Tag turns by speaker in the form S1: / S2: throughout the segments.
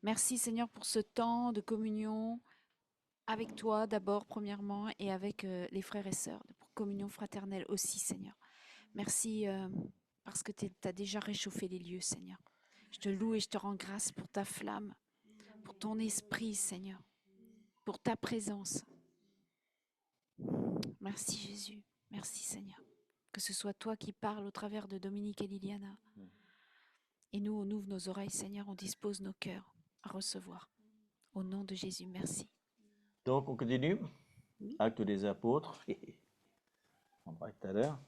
S1: Merci Seigneur pour ce temps de communion avec toi d'abord, premièrement, et avec les frères et sœurs, pour communion fraternelle aussi, Seigneur. Merci parce que tu as déjà réchauffé les lieux, Seigneur. Je te loue et je te rends grâce pour ta flamme, pour ton esprit, Seigneur, pour ta présence. Merci Jésus. Merci Seigneur. Que ce soit toi qui parles au travers de Dominique et Liliana. Et nous, on ouvre nos oreilles, Seigneur, on dispose nos cœurs à recevoir. Au nom de Jésus, merci.
S2: Donc, on continue.
S1: Oui.
S2: Actes des apôtres. On parlait tout à l'heure.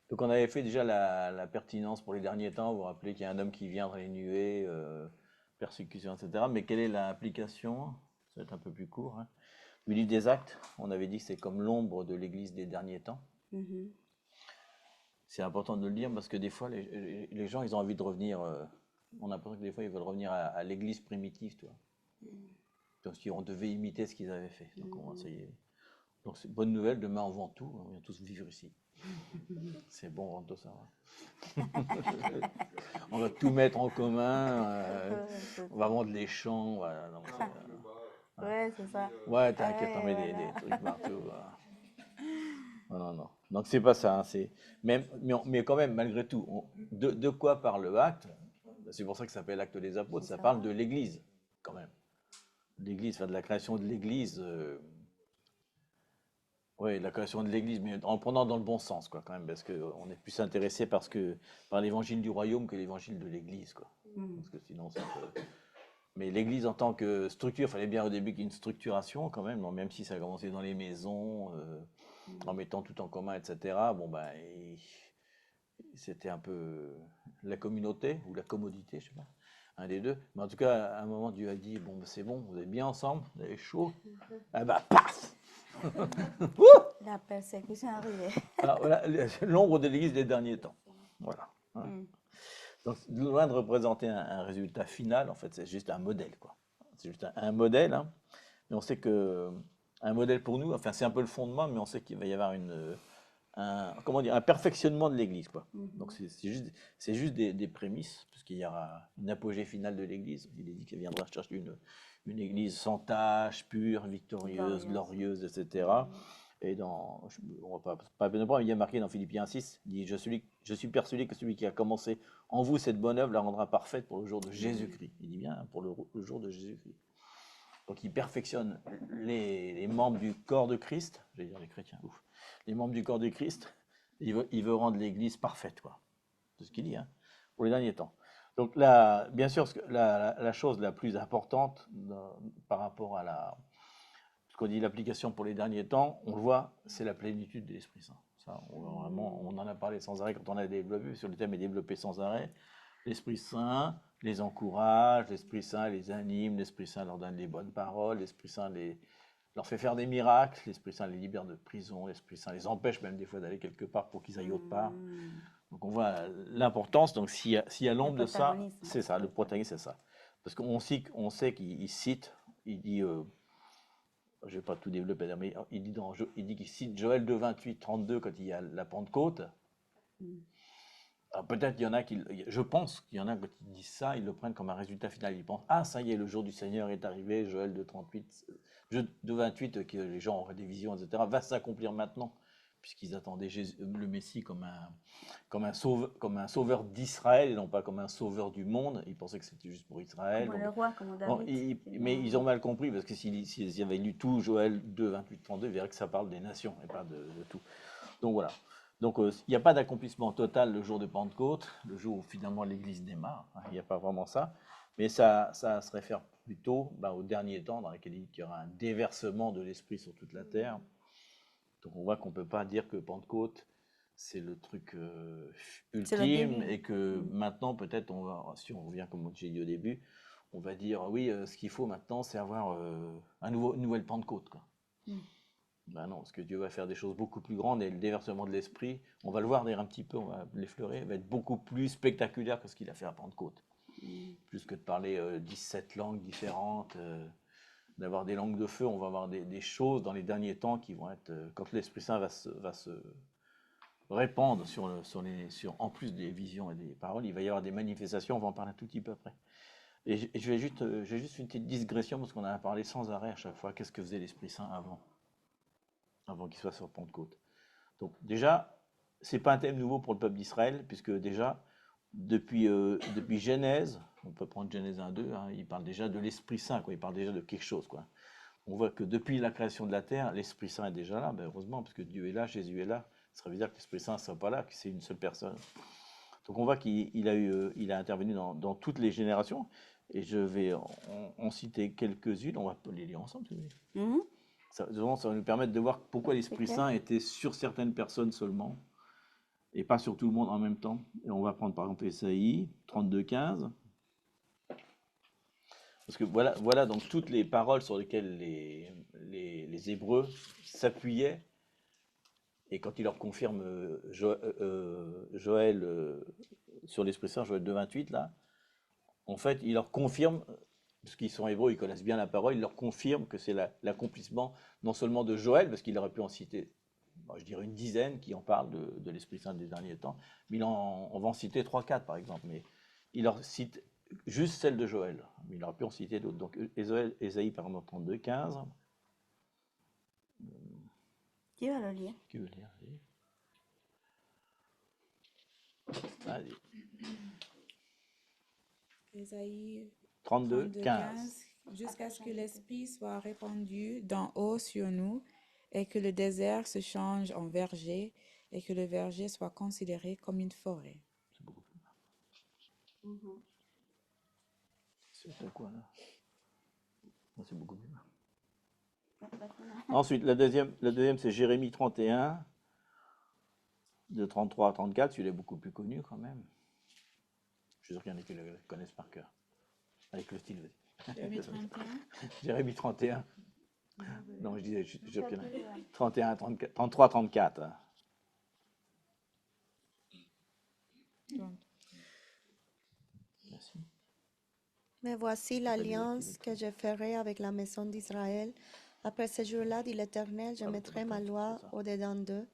S2: Donc, on avait fait déjà la pertinence pour les derniers temps. Vous vous rappelez qu'il y a un homme qui vient dans les nuées, persécution, etc. Mais quelle est l'application? Ça va être un peu plus court. Hein. Le livre des Actes, on avait dit que c'est comme l'ombre de l'Église des derniers temps. C'est important de le dire parce que des fois, les gens, ils ont envie de revenir. On a l'impression que des fois, ils veulent revenir à l'Église primitive, toi. Comme si on devait imiter ce qu'ils avaient fait. Donc, ça y est. Donc, c'est bonne nouvelle, demain on vend tout, on vient tous vivre ici. C'est bon, on rentre tout ça. Ouais. On va tout mettre en commun, on va vendre les champs. Voilà, non,
S3: Ouais, c'est ça.
S2: ouais, t'inquiète, on met
S3: Ouais,
S2: des
S3: voilà.
S2: trucs partout. Voilà. Non, non, non. Donc c'est pas ça. Hein, mais quand même, malgré tout, de quoi parle le acte? C'est pour ça que ça s'appelle l'acte des apôtres.
S3: C'est
S2: Ça
S3: ça.
S2: parle de l'Église, quand même. L'Église, enfin de la création de l'Église. Oui, la création de l'Église, mais en prenant dans le bon sens, quoi, quand même, parce qu'on est plus intéressé par l'évangile du royaume que l'évangile de l'Église, quoi. Parce que sinon, c'est un peu... Mais l'Église en tant que structure, il fallait bien au début qu'il y ait une structuration, quand même, même si ça a commencé dans les maisons, en mettant tout en commun, etc. Bon, ben, c'était un peu la communauté ou la commodité, je sais pas, un des deux. Mais en tout cas, à un moment, Dieu a dit, bon, ben, c'est bon, vous êtes bien ensemble, vous avez chaud. Ah bah, paf.
S3: La persécution arrivée.
S2: Alors, voilà, l'ombre de l'Église des derniers temps. Voilà. Hein. Donc, loin de représenter un résultat final, en fait, c'est juste un modèle, quoi. C'est juste un modèle, hein. Mais on sait que un modèle pour nous, enfin, c'est un peu le fondement, mais on sait qu'il va y avoir comment dire, un perfectionnement de l'Église, quoi. Donc, c'est juste des prémices, puisqu'il y aura une apogée finale de l'Église. Il est dit qu'elle viendra chercher une Église sans tache, pure, victorieuse, glorieuse, etc. Et on va pas bien prendre, il y a marqué dans Philippiens 6, il dit, je suis persuadé que celui qui a commencé en vous cette bonne œuvre la rendra parfaite pour le jour de Jésus-Christ. Il dit bien, hein, pour le jour de Jésus-Christ. Donc il perfectionne les membres du corps de Christ, je vais dire les chrétiens, ouf, les membres du corps de Christ, il veut rendre l'Église parfaite, quoi. C'est ce qu'il dit, hein, pour les derniers temps. Donc là, bien sûr, la chose la plus importante par rapport à ce qu'on dit l'application pour les derniers temps, on le voit, c'est la plénitude de l'Esprit Saint. Ça, on en a parlé sans arrêt quand on a développé, sur le thème est développé sans arrêt. L'Esprit Saint les encourage, l'Esprit Saint les anime, l'Esprit Saint leur donne les bonnes paroles, l'Esprit Saint leur fait faire des miracles, l'Esprit Saint les libère de prison, l'Esprit Saint les empêche même des fois d'aller quelque part pour qu'ils aillent autre part. Donc on voit l'importance, donc s'il y a l'ombre de ça, c'est ça, le protagoniste c'est ça. Parce qu'on sait qu'il cite, il dit, je ne vais pas tout développer, mais il dit qu'il cite Joël 2, 28, 32 quand il y a la Pentecôte. Alors peut-être il y en a je pense qu'il y en a quand ils disent ça, ils le prennent comme un résultat final. Ils pensent, ah ça y est, le jour du Seigneur est arrivé, Joël 2, 38, 28, que les gens auraient des visions, etc., va s'accomplir maintenant, puisqu'ils attendaient le Messie comme un sauveur d'Israël et non pas comme un sauveur du monde. Ils pensaient que c'était juste pour Israël.
S3: Comme
S2: Donc,
S3: le roi, comme
S2: bon,
S3: David.
S2: mais ils ont mal compris parce que s'ils avaient lu tout Joël 2, 28, 32, ils verraient que ça parle des nations et pas de tout. Donc voilà. Donc il n'y a pas d'accomplissement total le jour de Pentecôte, le jour où finalement l'Église démarre. Hein, il n'y a pas vraiment ça. Mais ça se réfère plutôt au dernier temps dans lequel il y aura un déversement de l'Esprit sur toute la terre. Donc on voit qu'on ne peut pas dire que Pentecôte, c'est le truc
S3: C'est le
S2: ultime
S3: début.
S2: et que maintenant peut-être si on revient comme j'ai dit au début, on va dire oui, ce qu'il faut maintenant c'est avoir une nouvelle Pentecôte, quoi. Ben non, parce que Dieu va faire des choses beaucoup plus grandes et le déversement de l'Esprit, on va le voir d'ailleurs un petit peu, on va l'effleurer, va être beaucoup plus spectaculaire que ce qu'il a fait à Pentecôte. Plus que de parler 17 langues différentes, d'avoir des langues de feu, on va avoir des choses dans les derniers temps qui vont être, quand l'Esprit Saint va se répandre en plus des visions et des paroles, il va y avoir des manifestations, on va en parler un tout petit peu après. Et je vais juste une petite digression parce qu'on en a parlé sans arrêt à chaque fois. Qu'est-ce que faisait l'Esprit Saint avant qu'il soit sur Pentecôte? Donc déjà, c'est pas un thème nouveau pour le peuple d'Israël, puisque déjà, depuis Genèse, on peut prendre Genèse 1, 2, hein, il parle déjà de l'Esprit Saint, quoi, il parle déjà de quelque chose, quoi. On voit que depuis la création de la terre, l'Esprit Saint est déjà là, ben heureusement, parce que Dieu est là, Jésus est là. Ça veut dire que l'Esprit Saint ne soit pas là, que c'est une seule personne. Donc on voit qu'il a intervenu dans toutes les générations, et je vais en citer quelques-unes, on va les lire ensemble, si vous voulez.
S3: Mhm.
S2: Ça va nous permettre de voir pourquoi l'Esprit
S3: Ok.
S2: Saint était sur certaines personnes seulement, et pas sur tout le monde en même temps. Et on va prendre par exemple Ésaïe 32,15. Parce que voilà donc toutes les paroles sur lesquelles les Hébreux s'appuyaient, et quand il leur confirme Joël sur l'Esprit Saint, Joël 2,28, là, en fait, il leur confirme, parce qu'ils sont hébreux, ils connaissent bien la parole, il leur confirme que c'est l'accomplissement non seulement de Joël, parce qu'il aurait pu en citer, je dirais une dizaine qui en parlent de l'Esprit Saint des derniers temps, mais on va en citer 3-4 par exemple, mais il leur cite juste celle de Joël, mais il aurait pu en citer d'autres. Donc Ésaïe par exemple 32,15.
S3: Qui va le lire?
S2: Qui veut lire? Allez.
S4: Ésaïe
S2: 32,
S4: 32,
S2: 15.
S4: 15, jusqu'à ce que l'Esprit soit répandu d'en haut sur nous et que le désert se change en verger et que le verger soit considéré comme une forêt.
S2: C'est beaucoup plus bas. C'est quoi là? Non, c'est beaucoup plus bas. Ensuite, la deuxième c'est Jérémie 31, de 33 à 34. Celui-là est beaucoup plus connu quand même. Je suis sûr qu'il y en a qui le connaissent par cœur. Avec le style, vas-y.
S4: Jérémie 31.
S2: Jérémie 31. Non, je disais, je suis sûr qu'il y en a. 31, 34, 33, 34. hein. Merci.
S5: Mais voici l'alliance que je ferai avec la maison d'Israël. Après ce jour-là, dit l'Éternel, je mettrai ma loi au-dedans d'eux.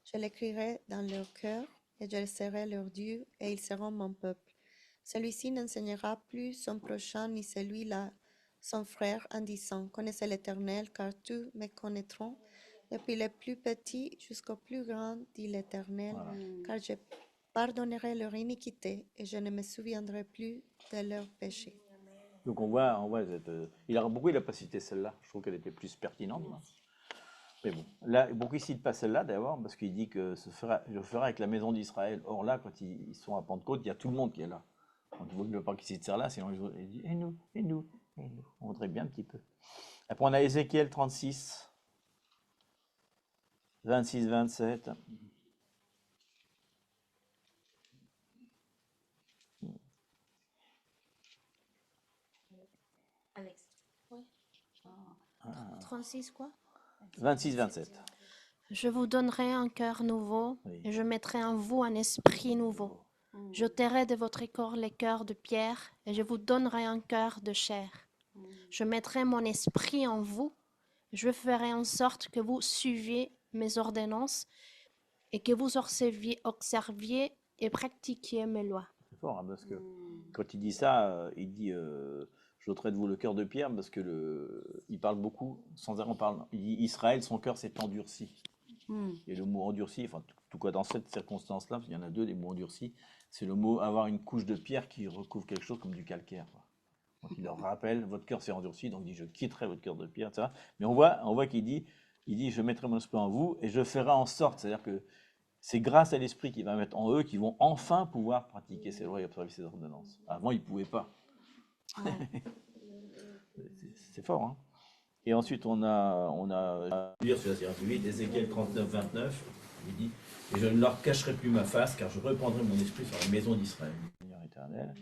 S5: Je l'écrirai dans leur cœur et je serai leur Dieu et ils seront mon peuple. Celui-ci n'enseignera plus son prochain ni celui-là son frère en disant, connaissez l'Éternel, car tous me connaîtront, depuis les plus petits jusqu'aux plus grands, dit l'Éternel,
S2: Voilà.
S5: car je pardonnerai leur iniquité et je ne me souviendrai plus de leurs péchés.
S2: Donc on voit il a pas cité celle-là. Je trouve qu'elle était plus pertinente. Là. Mais bon, là, pourquoi il cite pas celle-là d'abord? Parce qu'il dit que je ferai avec la maison d'Israël. Or là, quand ils sont à Pentecôte, il y a tout le monde qui est là. Donc il ne veut pas qu'il cite celle-là, sinon il dit et nous, et nous, et nous. On voudrait bien un petit peu. Après, on a Ézéchiel 36, 26, 27.
S5: Alex. Oui. 36 quoi?
S2: 26, 27.
S5: Je vous donnerai un cœur nouveau
S2: Oui.
S5: et je mettrai en vous un esprit nouveau. J'ôterai de votre corps les cœurs de pierre et je vous donnerai un cœur de chair. Je mettrai mon esprit en vous. Je ferai en sorte que vous suiviez mes ordonnances et que vous observiez et pratiquiez mes lois.
S2: C'est fort, hein, parce que quand il dit ça, il dit j'ôterai de vous le cœur de pierre, parce que il parle beaucoup, sans arrêt on parle. Il dit Israël, son cœur s'est endurci. Et le mot endurci, enfin, tout cas dans cette circonstance-là, parce qu'il y en a deux, des mots endurcis, c'est le mot avoir une couche de pierre qui recouvre quelque chose comme du calcaire. Quoi. Donc il leur rappelle, votre cœur s'est endurci, donc il dit je quitterai votre cœur de pierre, etc. Mais on voit qu'il dit, je mettrai mon esprit en vous et je ferai en sorte, c'est-à-dire que c'est grâce à l'esprit qu'il va mettre en eux qu'ils vont enfin pouvoir pratiquer ces lois et observer ces ordonnances. Avant, ils ne pouvaient pas. C'est fort, hein. Et ensuite, on a lire celui-là, c'est un peu vite, Ézéchiel 39, 29, il dit « Et je ne leur cacherai plus ma face, car je reprendrai mon esprit sur la maison d'Israël. » Seigneur éternel.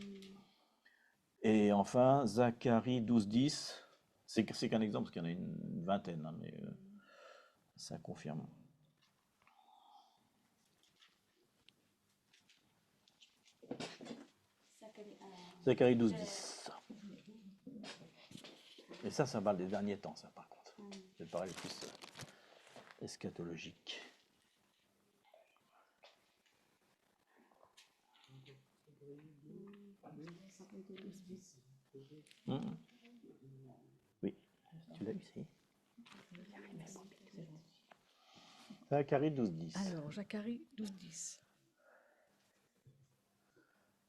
S2: Et enfin, Zacharie 12, 10, c'est qu'un exemple, parce qu'il y en a une vingtaine, hein, mais ça confirme. Zacharie 12, 10. Et ça parle des derniers temps, ça, par contre. Ça paraît le plus eschatologique. Mhm. Oui, tu l'as eu, si. Zacharie 12:10.
S6: Alors, Zacharie 12:10.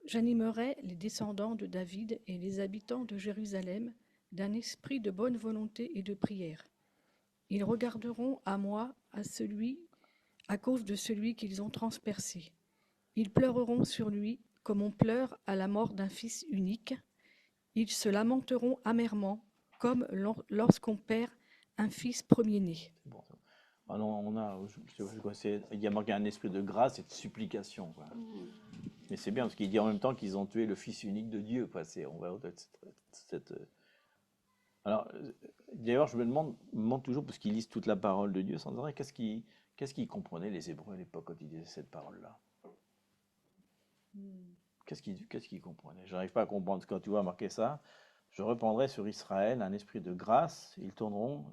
S6: J'animerai les descendants de David et les habitants de Jérusalem d'un esprit de bonne volonté et de prière. Ils regarderont à moi, à cause de celui qu'ils ont transpercé. Ils pleureront sur lui comme on pleure à la mort d'un fils unique. Ils se lamenteront amèrement comme lorsqu'on perd un fils premier-né.
S2: Bon, ça. Ah non, on a, il y a marqué un esprit de grâce et de supplication, quoi. Mais c'est bien parce qu'il dit en même temps qu'ils ont tué le Fils unique de Dieu, quoi. On va au-delà de cette. Alors, d'ailleurs, je me demande toujours, parce qu'ils lisent toute la parole de Dieu sans arrêt, qu'est-ce qu'ils comprenaient les Hébreux à l'époque quand ils disaient cette parole-là? Qu'est-ce qu'ils comprenaient? Je n'arrive pas à comprendre. Quand tu vois marquer ça, je reprendrai sur Israël un esprit de grâce, ils tourneront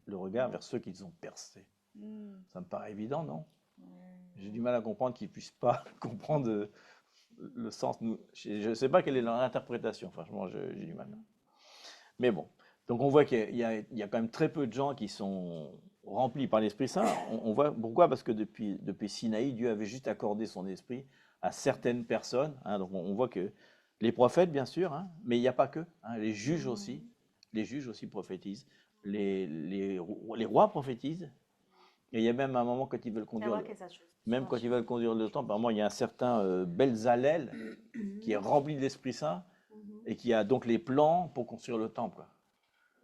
S2: le regard vers ceux qu'ils ont percés. Ça me paraît évident, non? J'ai du mal à comprendre qu'ils ne puissent pas comprendre le sens. Je ne sais pas quelle est leur interprétation, franchement, j'ai du mal. Mais bon, donc on voit qu'il y a quand même très peu de gens qui sont remplis par l'Esprit Saint. On voit pourquoi? Parce que depuis Sinaï, Dieu avait juste accordé son esprit à certaines personnes. Hein. Donc on voit que les prophètes, bien sûr, hein, mais il n'y a pas que. Hein, les juges aussi prophétisent. Les rois prophétisent. Et il y a même un moment quand ils veulent conduire, quand ils veulent conduire le temple, apparemment il y a un certain Belzalel qui est rempli de l'Esprit Saint et qui a donc les plans pour construire le temple. Quoi.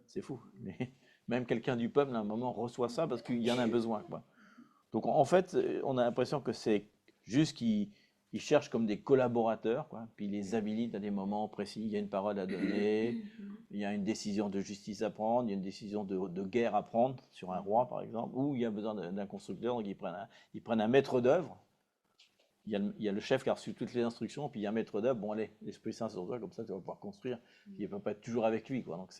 S2: C'est fou. Mais même quelqu'un du peuple, à un moment, reçoit ça parce qu'il y en a besoin. Quoi. Donc en fait, on a l'impression que c'est juste qu'ils cherchent comme des collaborateurs, quoi, puis ils les habilitent à des moments précis. Il y a une parole à donner, il y a une décision de justice à prendre, il y a une décision de guerre à prendre sur un roi, par exemple, ou il y a besoin d'un constructeur, donc ils prennent un maître d'œuvre. Il y a le chef qui a reçu toutes les instructions, puis il y a un maître d'œuvre. Bon, allez, l'Esprit Saint sur toi, comme ça tu vas pouvoir construire. Il ne peut pas être toujours avec lui, quoi. Donc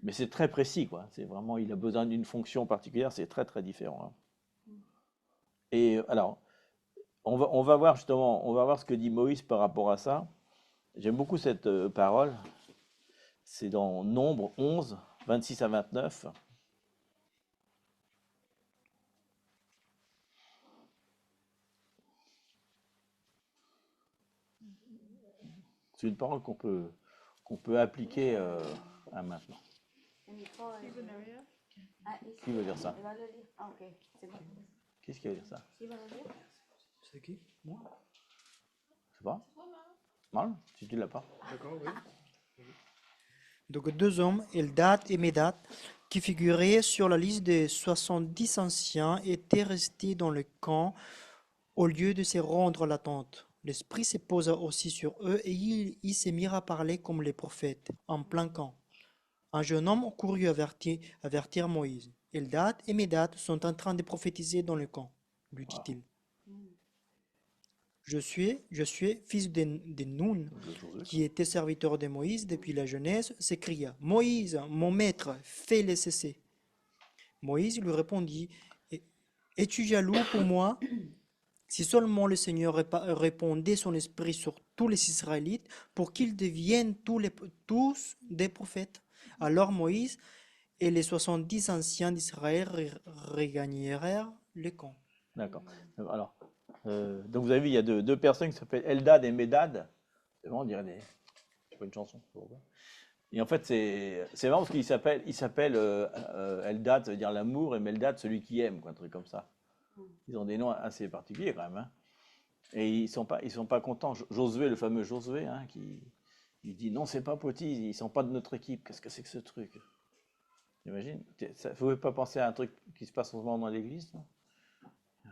S2: mais c'est très précis, quoi. C'est vraiment, il a besoin d'une fonction particulière, c'est très très différent. Hein. Et alors, on va voir justement, on va voir ce que dit Moïse par rapport à ça. J'aime beaucoup cette parole. C'est dans Nombre 11, 26 à 29. C'est une parole qu'on peut appliquer à maintenant. Qui veut dire ça? Qu'est-ce qui veut dire ça?
S7: C'est qui? Moi?
S2: Je sais pas. Mal, si tu ne l'as pas.
S7: D'accord, oui. Donc deux hommes, Eldad et Médad, qui figuraient sur la liste des 70 anciens, étaient restés dans le camp au lieu de se rendre à la tente. L'Esprit se posa aussi sur eux et ils se mirent à parler comme les prophètes, en plein camp. Un jeune homme courut avertir Moïse. Eldad et Médad sont en train de prophétiser dans le camp, lui dit-il. Je suis fils de Nun, qui était serviteur de Moïse depuis la jeunesse, s'écria, Moïse, mon maître, fais-les cesser. Moïse lui répondit, es-tu jaloux pour moi? Si seulement le Seigneur répandait son esprit sur tous les Israélites pour qu'ils deviennent tous des prophètes. Alors Moïse et les 70 anciens d'Israël regagnèrent le camp.
S2: D'accord. Alors, donc vous avez vu, il y a deux personnes qui s'appellent Eldad et Médad. C'est vraiment, on dirait c'est pas une chanson. Et en fait, c'est marrant parce qu'il s'appelle Eldad, ça veut dire l'amour, et Médad, celui qui aime, quoi, un truc comme ça. Ils ont des noms assez particuliers quand même. Hein. Et ils sont pas contents. Josué, le fameux Josué, hein, il dit non, c'est pas possible, ils sont pas de notre équipe. Qu'est-ce que c'est que ce truc? J'imagine. Vous ne pouvez pas penser à un truc qui se passe en ce moment dans l'église?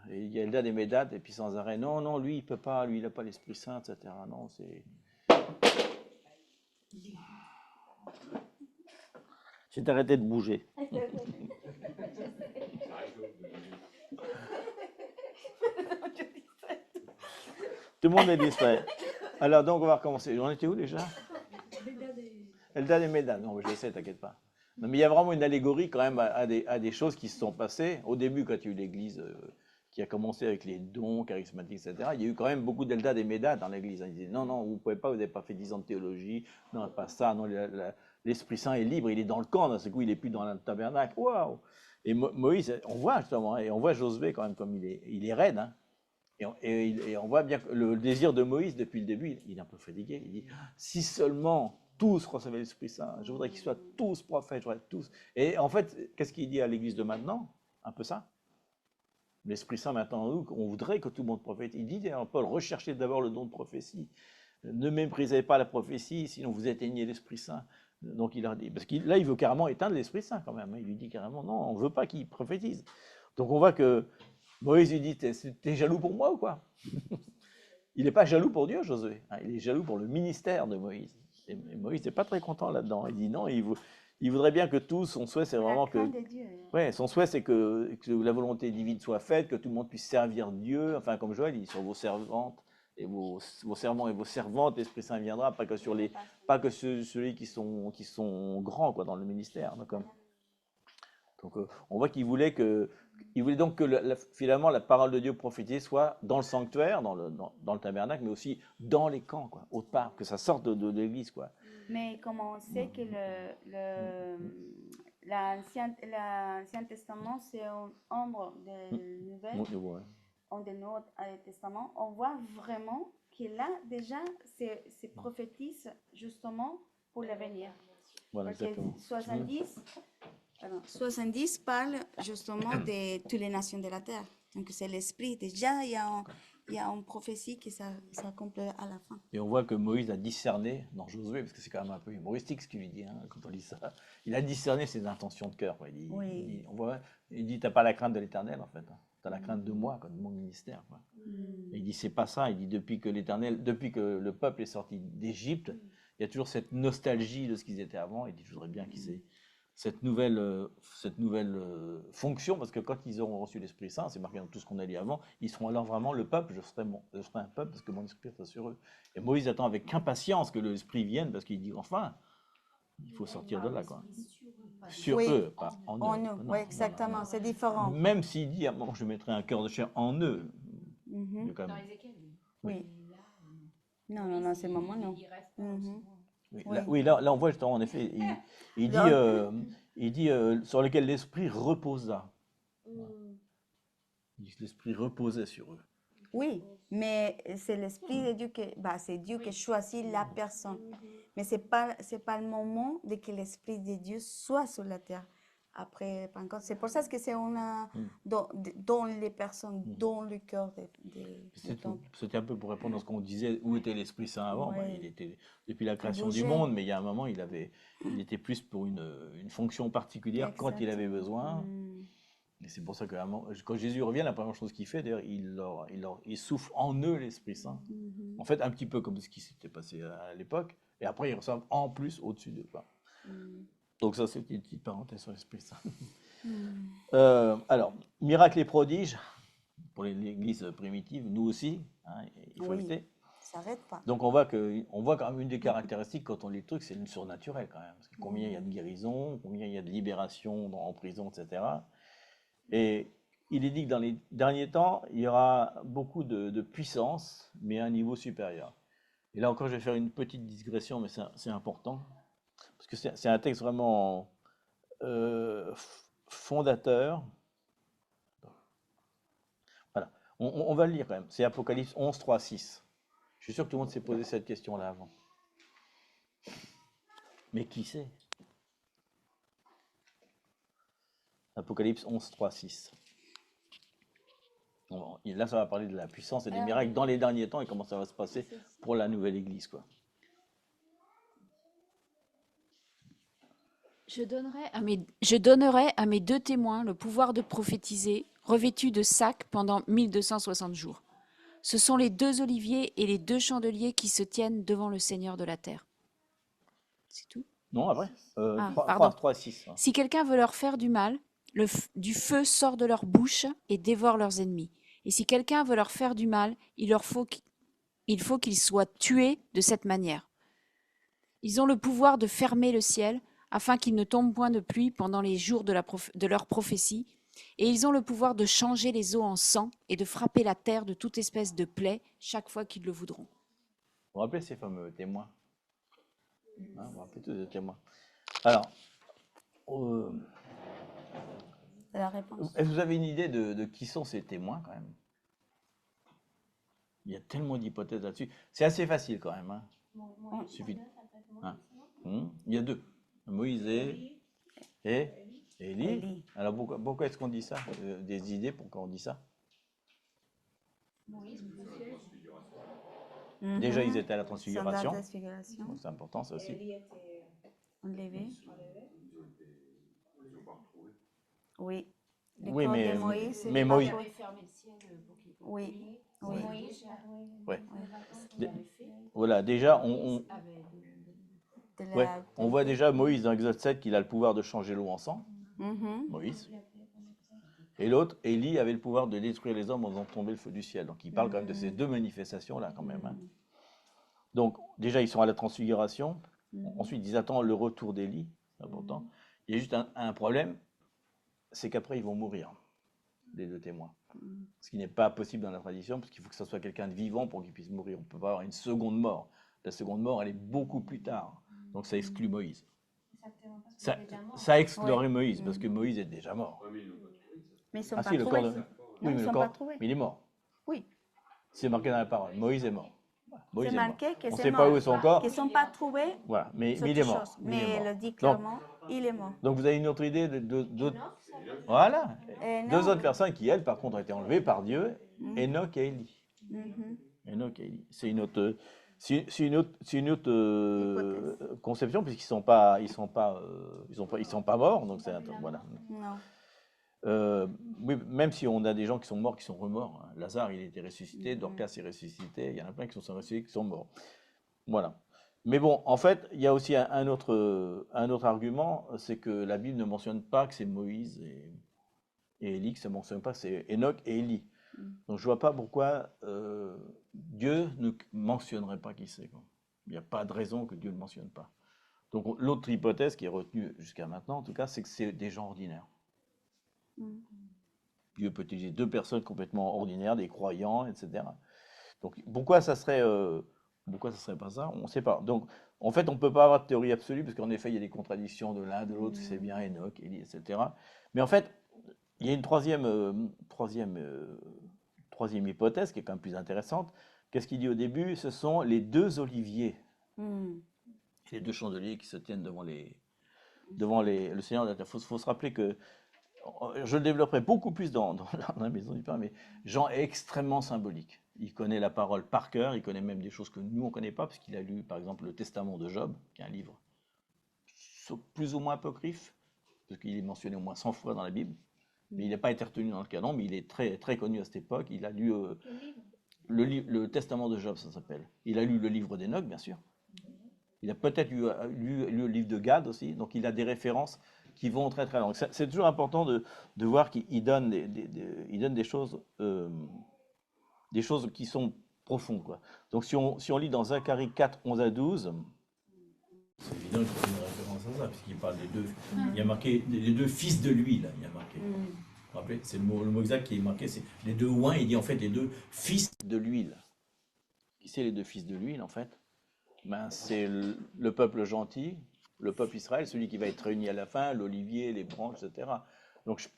S2: Et il y a Eldad et Médad, et puis sans arrêt, non, lui, il peut pas, lui, il n'a pas l'Esprit Saint, etc. Non, c'est... J'ai arrêté de bouger. Tout le monde est distrait. Alors, donc, on va recommencer. On était où déjà? Eldad et Médad. Non, je sais, t'inquiète pas. Non, mais il y a vraiment une allégorie quand même à des choses qui se sont passées au début quand il y a eu l'église qui a commencé avec les dons charismatiques, etc., il y a eu quand même beaucoup d'Eldad et Médad dans l'Église. Ils disaient non, vous ne pouvez pas, vous n'avez pas fait 10 ans de théologie, non, pas ça, non, l'Esprit Saint est libre, il est dans le camp, d'un seul coup, il n'est plus dans le tabernacle. Waouh! Et Moïse, on voit justement, et on voit Josué quand même comme il est raide, hein. Et on voit bien que le désir de Moïse, depuis le début, il est un peu fatigué. Il dit, si seulement tous recevaient l'Esprit Saint, je voudrais qu'ils soient tous prophètes, je voudrais tous. Et en fait, qu'est-ce qu'il dit à l'Église de maintenant? Un peu ça. L'Esprit Saint maintenant, nous, on voudrait que tout le monde prophétise. Il dit, Paul, recherchez d'abord le don de prophétie. Ne méprisez pas la prophétie, sinon vous éteignez l'Esprit Saint. Donc il leur dit, parce que là, il veut carrément éteindre l'Esprit Saint quand même. Il lui dit carrément, non, on ne veut pas qu'il prophétise. Donc on voit que Moïse lui dit, t'es jaloux pour moi ou quoi? Il n'est pas jaloux pour Dieu, Josué. Il est jaloux pour le ministère de Moïse. Et Moïse n'est pas très content là-dedans. Il dit non, il voudrait bien que tous, son souhait, c'est vraiment que... Ouais, son souhait, c'est que la volonté divine soit faite, que tout le monde puisse servir Dieu. Enfin, comme Joël, il dit sur vos servantes et vos servants et vos servantes, l'Esprit Saint viendra, pas que ceux qui sont grands quoi, dans le ministère. Donc on voit qu'il voulait donc que finalement la parole de Dieu prophétisée soit dans le sanctuaire, dans le tabernacle, mais aussi dans les camps, quoi, autre part, que ça sorte de l'église, quoi.
S3: Mais comme on sait que l'Ancien Testament, c'est une ombre de Nouveau Testament, on voit vraiment que là, déjà, c'est prophétise justement pour l'avenir.
S2: Voilà,
S3: Parce que
S2: exactement.
S3: 70 parle justement de toutes les nations de la terre. Donc c'est l'esprit. Déjà, il y a une prophétie qui s'accomplit à la fin.
S2: Et on voit que Moïse a discerné dans Josué, parce que c'est quand même un peu humoristique ce qu'il lui dit, hein, quand on lit ça. Il a discerné ses intentions de cœur. Il dit, t'as pas la crainte de l'Éternel en fait. Tu as la crainte de moi, de mon ministère. Quoi. Et il dit, c'est pas ça. Il dit, depuis que le peuple est sorti d'Égypte, il y a toujours cette nostalgie de ce qu'ils étaient avant. Il dit, je voudrais bien qu'ils aient cette nouvelle fonction, parce que quand ils auront reçu l'Esprit Saint, c'est marqué dans tout ce qu'on a lu avant, ils seront alors vraiment le peuple, je serai un peuple parce que mon esprit sera sur eux. Et Moïse attend avec impatience que l'Esprit vienne, parce qu'il dit, enfin, il faut sortir de là. Quoi. Sur eux, pas en eux.
S3: En eux, oui, exactement, c'est différent.
S2: Même s'il dit, à un moment, je mettrai un cœur de chair en eux.
S3: Dans Ézéchiel, oui. Non, c'est maman, non.
S2: Oui, là, on voit justement, en effet, il dit sur lequel l'esprit reposa. Il dit que l'esprit reposait sur eux.
S3: Oui, mais c'est l'esprit de Dieu c'est Dieu qui choisit la personne. Mais c'est pas le moment de que l'esprit de Dieu soit sur la terre. Après, c'est pour ça que c'est dans les personnes, dans le cœur
S2: C'était un peu pour répondre à ce qu'on disait, où était l'Esprit Saint avant. Il était depuis la création du monde, mais il y a un moment, il était plus pour une fonction particulière quand il avait besoin. Et c'est pour ça que quand Jésus revient, la première chose qu'il fait, d'ailleurs, il souffle en eux l'Esprit Saint. En fait, un petit peu comme ce qui s'était passé à l'époque. Et après, ils reçoivent en plus au-dessus d'eux. Donc ça, c'est une petite parenthèse sur l'Esprit Saint. Alors, miracles et prodiges, pour l'Église primitive, nous aussi, il faut éviter.
S3: Ça n'arrête pas.
S2: Donc on voit quand même une des caractéristiques quand on lit le truc, c'est une surnaturelle quand même. Parce que combien il y a de guérisons, combien il y a de libérations en prison, etc. Et il est dit que dans les derniers temps, il y aura beaucoup de puissance, mais à un niveau supérieur. Et là encore, je vais faire une petite digression, mais c'est important. Parce que c'est un texte vraiment fondateur. Voilà, on va le lire quand même. C'est Apocalypse 11, 3, 6. Je suis sûr que tout le monde s'est posé cette question-là avant. Mais qui c'est? Apocalypse 11, 3, 6. Là, ça va parler de la puissance et des miracles dans les derniers temps et comment ça va se passer pour la nouvelle Église, quoi.
S1: Je donnerai à mes 2 témoins le pouvoir de prophétiser, revêtus de sacs pendant 1260 jours. Ce sont les 2 oliviers et les 2 chandeliers qui se tiennent devant le Seigneur de la terre. C'est tout?
S2: Non, après 3, 6.
S1: Si quelqu'un veut leur faire du mal, du feu sort de leur bouche et dévore leurs ennemis. Et si quelqu'un veut leur faire du mal, il faut qu'ils soient tués de cette manière. Ils ont le pouvoir de fermer le ciel, afin qu'il ne tombe point de pluie pendant les jours de leur prophétie, Et ils ont le pouvoir de changer les eaux en sang et de frapper la terre de toute espèce de plaie chaque fois qu'ils le voudront.
S2: Vous vous rappelez ces fameux témoins? Hein, vous vous rappelez tous des témoins. Alors,
S3: C'est la réponse.
S2: est-ce que vous avez une idée de qui sont ces témoins quand même? Il y a tellement d'hypothèses là-dessus. C'est assez facile quand même. Hein. Il suffit. Hein. Il y a deux. Moïse et Élie.
S3: Élie.
S2: Alors pourquoi est-ce qu'on dit ça? Des idées pourquoi on dit ça? Déjà, ils étaient à la transfiguration. Donc c'est important ça aussi.
S3: Enlevé. Oui. Le
S2: Oui,
S3: corps
S2: mais-
S3: de Moïse,
S2: mais
S3: il
S2: Moïse-
S3: va Oui. Oui.
S2: Ouais. Voilà, déjà,
S3: De la-
S2: ouais, on voit déjà Moïse dans Exode 7 qu'il a le pouvoir de changer l'eau en sang.
S3: Mhm.
S2: Moïse. Et l'autre, Élie, avait le pouvoir de détruire les hommes en faisant tomber le feu du ciel. Donc il parle quand même de ces deux manifestations-là quand même. Hein. Donc déjà, ils sont à la transfiguration. Ensuite, ils attendent le retour d'Élie. C'est important. Il y a juste un problème, c'est qu'après, ils vont mourir, les deux témoins. Ce qui n'est pas possible dans la tradition, parce qu'il faut que ce soit quelqu'un de vivant pour qu'il puisse mourir. On ne peut pas avoir une seconde mort. La seconde mort, elle est beaucoup plus tard. Donc ça exclut Moïse. Ça exclurait Moïse, parce que Moïse est déjà mort.
S3: Mais ils sont
S2: Ah
S3: pas
S2: si, le corps
S3: trouvés.
S2: de...
S3: Non,
S2: Oui,
S3: ils
S2: mais le
S3: sont
S2: corps...
S3: pas trouvés.
S2: Mais il est mort.
S3: Oui.
S2: C'est marqué dans la parole. Moïse est mort. Moïse
S3: C'est
S2: est mort.
S3: marqué que
S2: On ne
S3: c'est
S2: sait pas
S3: mort.
S2: où est son corps.
S3: Qu'ils ne sont pas trouvés,
S2: Voilà, mais
S3: c'est
S2: il est
S3: autre
S2: mort.
S3: chose.
S2: Mais il est
S3: Mais
S2: mort.
S3: il le dit
S2: Donc,
S3: clairement, il est mort.
S2: donc vous avez une autre idée d'autres... Voilà. Deux
S3: non.
S2: autres personnes qui, elles, par contre, ont été enlevées par Dieu, Enoch et Élie.
S3: Mhm.
S2: Enoch et Élie. C'est une autre... C'est une autre
S3: Hypothèse.
S2: conception puisqu'ils sont pas morts, donc c'est voilà.
S3: Non.
S2: Oui, même si on a des gens qui sont morts, qui sont remords. Hein. Lazare, il était ressuscité, Dorcas est ressuscité, il y en a plein qui sont ressuscités, qui sont morts. Voilà. Mais bon, en fait, il y a aussi un autre argument, c'est que la Bible ne mentionne pas que c'est Moïse et Élie, que ça ne mentionne pas que c'est Enoch et Élie. Donc je ne vois pas pourquoi Dieu ne mentionnerait pas qui c'est. Il n'y a pas de raison que Dieu ne le mentionne pas. Donc l'autre hypothèse qui est retenue jusqu'à maintenant, en tout cas, c'est que c'est des gens ordinaires. Dieu peut utiliser deux personnes complètement ordinaires, des croyants, etc. Donc pourquoi ça serait pas ça? On ne sait pas. Donc en fait, on ne peut pas avoir de théorie absolue parce qu'en effet, il y a des contradictions de l'un, de l'autre, c'est bien Enoch, Élie, etc. Mais en fait, il y a une troisième hypothèse qui est quand même plus intéressante. Qu'est-ce qu'il dit au début? Ce sont les deux oliviers, les deux chandeliers qui se tiennent devant le Seigneur de la terre. Il faut se rappeler que je le développerai beaucoup plus dans la maison du Père, mais Jean est extrêmement symbolique. Il connaît la parole par cœur, il connaît même des choses que nous, on ne connaît pas, parce qu'il a lu, par exemple, le Testament de Job, qui est un livre plus ou moins apocryphe, parce qu'il est mentionné au moins 100 fois dans la Bible, mais il n'a pas été retenu dans le canon, mais il est très, très connu à cette époque. Il a lu le Testament de Job, ça s'appelle. Il a lu le livre d'Enoch, bien sûr. Il a peut-être lu le livre de Gad aussi, donc il a des références qui vont très très loin. C'est toujours important de voir qu'il donne des choses qui sont profondes, quoi. Donc si on lit dans Zacharie 4, 11 à 12, c'est évident qu'il fait une référence à ça, puisqu'il parle des deux, il y a marqué les deux fils de l'huile, il y a marqué. Vous vous rappelez, c'est le mot exact qui est marqué, c'est les deux oins, il dit en fait les deux fils de l'huile. Qui c'est les deux fils de l'huile en fait? Ben, c'est le peuple gentil, le peuple Israël, celui qui va être réuni à la fin, l'olivier, les branches, etc. Donc,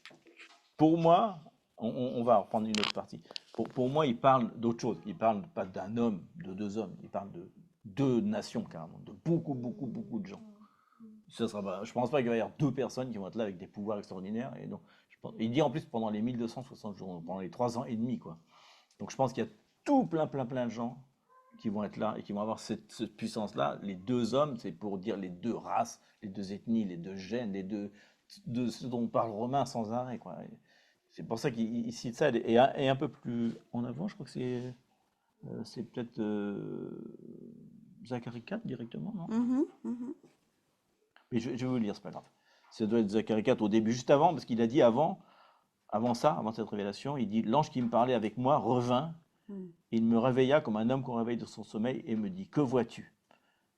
S2: pour moi, on va reprendre une autre partie. Pour moi, il parle d'autre chose. Il parle pas d'un homme, de deux hommes. Il parle de deux nations, carrément, de beaucoup, beaucoup, beaucoup de gens. Je ne pense pas qu'il va y avoir deux personnes qui vont être là avec des pouvoirs extraordinaires. Et donc, il dit en plus pendant les 1260 jours, pendant les 3 ans et demi, quoi. Donc, je pense qu'il y a tout plein de gens qui vont être là et qui vont avoir cette puissance-là. Les deux hommes, c'est pour dire les deux races, les deux ethnies, les deux gènes, de ce dont on parle romain sans arrêt, quoi. C'est pour ça qu'il cite ça. Et un peu plus en avant, je crois que c'est peut-être Zacharie 4 directement, non? Mais je vais vous le lire, c'est pas grave. Ça doit être Zacharie 4 au début, juste avant, parce qu'il a dit avant cette révélation, il dit « L'ange qui me parlait avec moi revint. Il me réveilla comme un homme qu'on réveille de son sommeil et me dit, que vois-tu?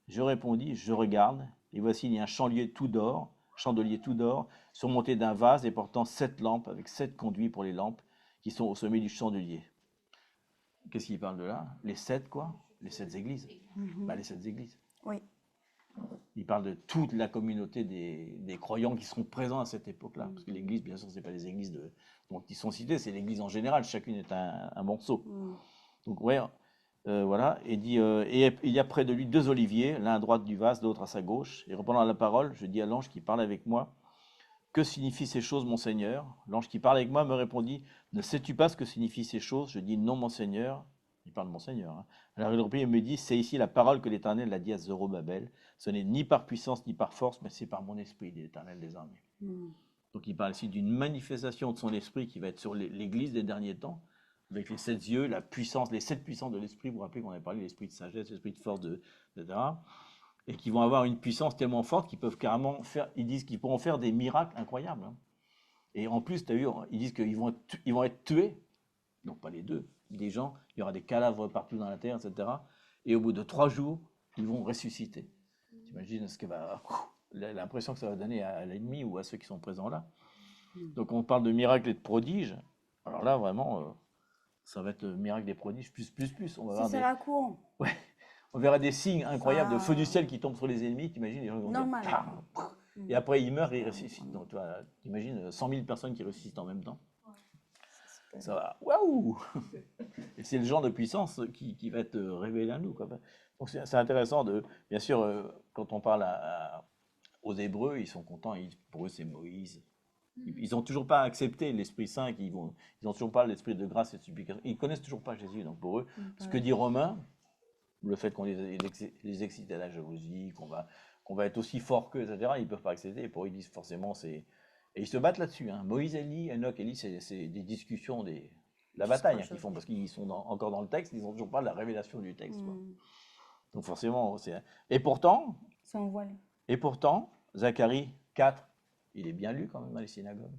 S2: Je répondis, je regarde, et voici, il y a un chandelier tout d'or, chandelier tout d'or, surmonté d'un vase et portant 7 lampes, avec 7 conduits pour les lampes, qui sont au sommet du chandelier. Qu'est-ce qu'il parle de là? Les 7 quoi? Les 7 églises. Bah, les 7 églises.
S3: Oui.
S2: Il parle de toute la communauté des croyants qui seront présents à cette époque-là. Parce que l'église, bien sûr, ce n'est pas les églises dont ils sont cités, c'est l'église en général. Chacune est un morceau. Donc, ouais, voilà. Et dit, et il y a près de lui 2 oliviers, l'un à droite du vase, l'autre à sa gauche. Et reprenant la parole, je dis à l'ange qui parle avec moi, que signifient ces choses, mon Seigneur? L'ange qui parle avec moi me répondit, ne sais-tu pas ce que signifient ces choses? Je dis, non, mon Seigneur. Il parle de mon Seigneur. Hein. Alors il reprit et me dit, c'est ici la parole que l'Éternel a dit à Zorobabel. Ce n'est ni par puissance ni par force, mais c'est par mon esprit, dit l'Éternel des armées. Donc il parle ici d'une manifestation de son esprit qui va être sur l'Église des derniers temps, avec les 7 yeux, la puissance, les 7 puissances de l'esprit. Vous vous rappelez qu'on avait parlé de l'esprit de sagesse, l'esprit de force, etc. Et qui vont avoir une puissance tellement forte qu'ils peuvent carrément faire, ils disent qu'ils pourront faire des miracles incroyables. Hein. Et en plus, tu as vu, ils disent qu'ils vont être tués, donc pas les deux, des gens, il y aura des cadavres partout dans la terre, etc. Et au bout de 3 jours, ils vont ressusciter. Tu imagines l'impression que ça va donner à l'ennemi ou à ceux qui sont présents là. Donc on parle de miracles et de prodiges. Alors là, vraiment, ça va être le miracle des prodiges, plus. On va
S3: Ce sera court.
S2: Ouais. On verra des signes incroyables de feu du ciel qui tombent sur les ennemis. T'imagines, les gens vont
S3: Normal.
S2: dire, et après ils meurent et ils ressuscitent. Donc tu imagines 100 000 personnes qui ressuscitent en même temps. Ça va, waouh! Et c'est le genre de puissance qui va être révélé à nous. Quoi. Donc c'est intéressant de, bien sûr, quand on parle aux Hébreux, ils sont contents. Pour eux, c'est Moïse. Ils n'ont toujours pas accepté l'Esprit Saint. Ils n'ont toujours pas l'Esprit de grâce et de supplication. Ils connaissent toujours pas Jésus. Donc pour eux, ce que dit Romain, le fait qu'on les excite à la jalousie, qu'on va être aussi fort qu'eux, etc., ils ne peuvent pas accepter. Et pour eux, ils disent forcément, c'est... Et ils se battent là-dessus. Hein. Moïse, Élie, Enoch, Élie, c'est des discussions, la bataille qu'ils font, parce qu'ils sont encore dans le texte, ils n'ont toujours pas la révélation du texte. Quoi. Donc forcément, c'est... Et pourtant, Zacharie 4, il est bien lu quand même dans les synagogues.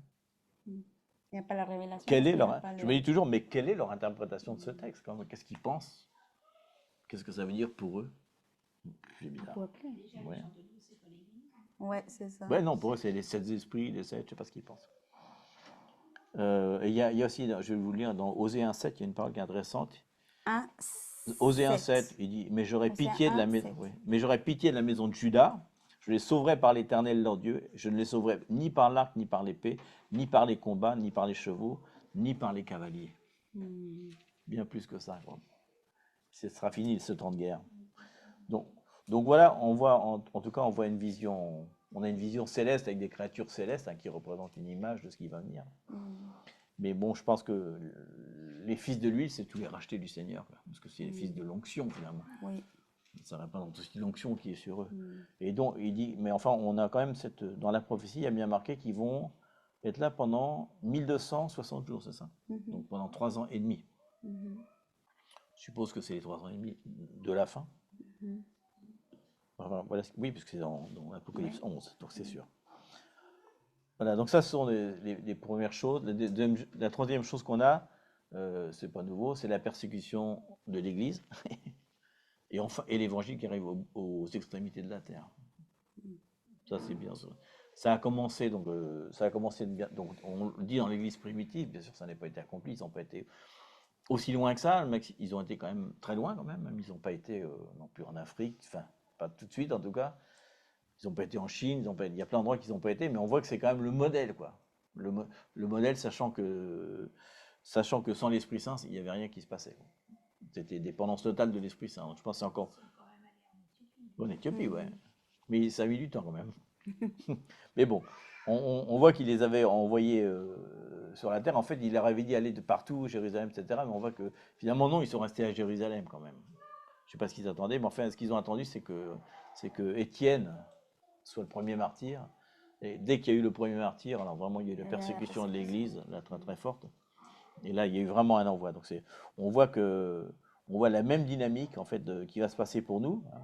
S3: Il n'y a pas la révélation.
S2: Je me dis toujours, mais quelle est leur interprétation de ce texte? Qu'est-ce qu'ils pensent? Qu'est-ce que ça veut dire pour eux? C'est bizarre.
S3: Ouais, c'est ça.
S2: Ouais, non, pour eux, c'est les 7 esprits, les 7, je ne sais pas ce qu'ils pensent. Et il y a aussi, je vais vous lire, dans Osée 1,7, il y a une parole qui est intéressante. Osée 1,7, il dit, mais j'aurais pitié de la maison de Juda, je les sauverai par l'Éternel leur Dieu, je ne les sauverai ni par l'arc, ni par l'épée, ni par les combats, ni par les chevaux, ni par les cavaliers. Bien plus que ça, quoi. Ce sera fini ce temps de guerre. Donc voilà, on voit, en tout cas, on voit une vision, on a une vision céleste avec des créatures célestes qui représentent une image de ce qui va venir. Mais bon, je pense que les fils de l'huile, c'est tous les rachetés du Seigneur, quoi, parce que c'est les fils de l'onction finalement.
S3: Oui.
S2: Ça représente aussi l'onction qui est sur eux. Et donc, il dit, mais enfin, on a quand même dans la prophétie, il y a bien marqué qu'ils vont être là pendant 1260 jours, c'est ça? Donc pendant 3 ans et demi. Je suppose que c'est les 3 ans et demi de la fin. Voilà, oui, parce que c'est dans l'Apocalypse 11, donc c'est sûr. Voilà, donc ça, ce sont les premières choses. La troisième chose qu'on a, c'est pas nouveau, c'est la persécution de l'Église et l'Évangile qui arrive aux extrémités de la terre. Ça, c'est bien sûr. Ça a commencé, donc on le dit dans l'Église primitive, bien sûr, ça n'a pas été accompli, ils n'ont pas été aussi loin que ça. Ils ont été quand même très loin, quand même. Ils n'ont pas été non plus en Afrique, enfin, pas tout de suite en tout cas. Ils n'ont pas été en Chine, il y a plein d'endroits qu'ils n'ont pas été, mais on voit que c'est quand même le modèle, quoi. Le modèle, sachant que sans l'Esprit Saint, il n'y avait rien qui se passait. C'était dépendance totale de l'Esprit Saint. Donc, je pense que c'est encore... En Éthiopie, ouais. Mais ça a mis du temps quand même. Mais bon, on voit qu'il les avait envoyés sur la terre. En fait, il leur avait dit aller de partout, Jérusalem, etc. Mais on voit que finalement, non, ils sont restés à Jérusalem quand même. Je ne sais pas ce qu'ils attendaient, mais enfin, ce qu'ils ont attendu, c'est que Étienne soit le premier martyr. Et dès qu'il y a eu le premier martyr, alors vraiment, il y a eu la persécution de l'Église, là, très très forte. Et là, il y a eu vraiment un envoi. Donc on voit la même dynamique en fait qui va se passer pour nous. Hein,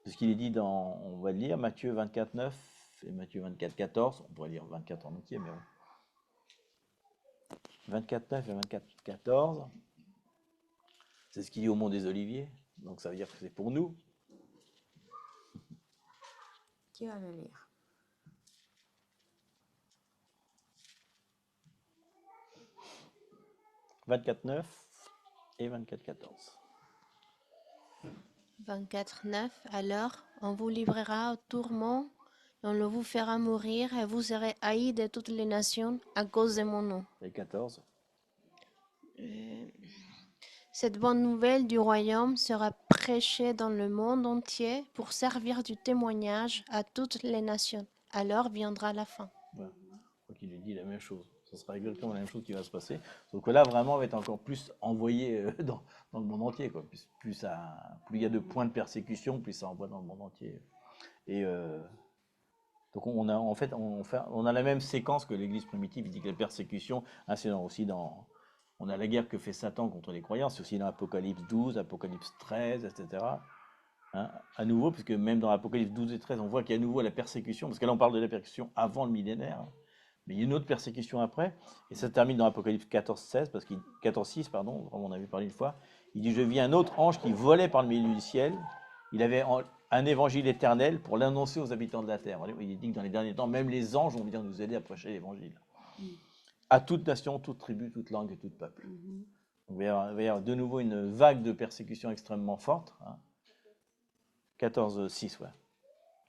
S2: parce qu'il est dit on va le lire, Matthieu 24, 9 et Matthieu 24, 14. On pourrait lire 24 en entier, mais bon. 24, 9 et 24, 14. C'est ce qu'il dit au Mont des Oliviers. Donc ça veut dire que c'est pour nous.
S3: Qui va le lire?
S2: 24,9 et 24,14.
S8: 24:9. Alors, on vous livrera au tourment, et on le vous fera mourir, et vous serez haïs de toutes les nations à cause de mon nom.
S2: Et 14.
S8: Cette bonne nouvelle du royaume sera prêchée dans le monde entier pour servir du témoignage à toutes les nations. Alors viendra la fin.
S2: Voilà. Je crois qu'il lui dit la même chose. Ce sera exactement la même chose qui va se passer. Donc là, vraiment, on va être encore plus envoyé dans le monde entier, quoi. Plus il y a de points de persécution, plus ça envoie dans le monde entier. Et donc on a la même séquence que l'Église primitive. Il dit que les persécutions, hein, c'est aussi dans... On a la guerre que fait Satan contre les croyants, c'est aussi dans Apocalypse 12, Apocalypse 13, etc. Hein, à nouveau, puisque même dans Apocalypse 12 et 13, on voit qu'il y a à nouveau la persécution, parce que là on parle de la persécution avant le millénaire, mais il y a une autre persécution après, et ça termine dans Apocalypse 14, 6, pardon, on en avait parlé une fois. Il dit, je vis un autre ange qui volait par le milieu du ciel, il avait un évangile éternel pour l'annoncer aux habitants de la terre. Il dit que dans les derniers temps, même les anges vont venir nous aider à prêcher l'évangile. À toute nation, toute tribu, toute langue et tout peuple. Donc, il va y avoir de nouveau une vague de persécution extrêmement forte. Hein. 14,6, ouais.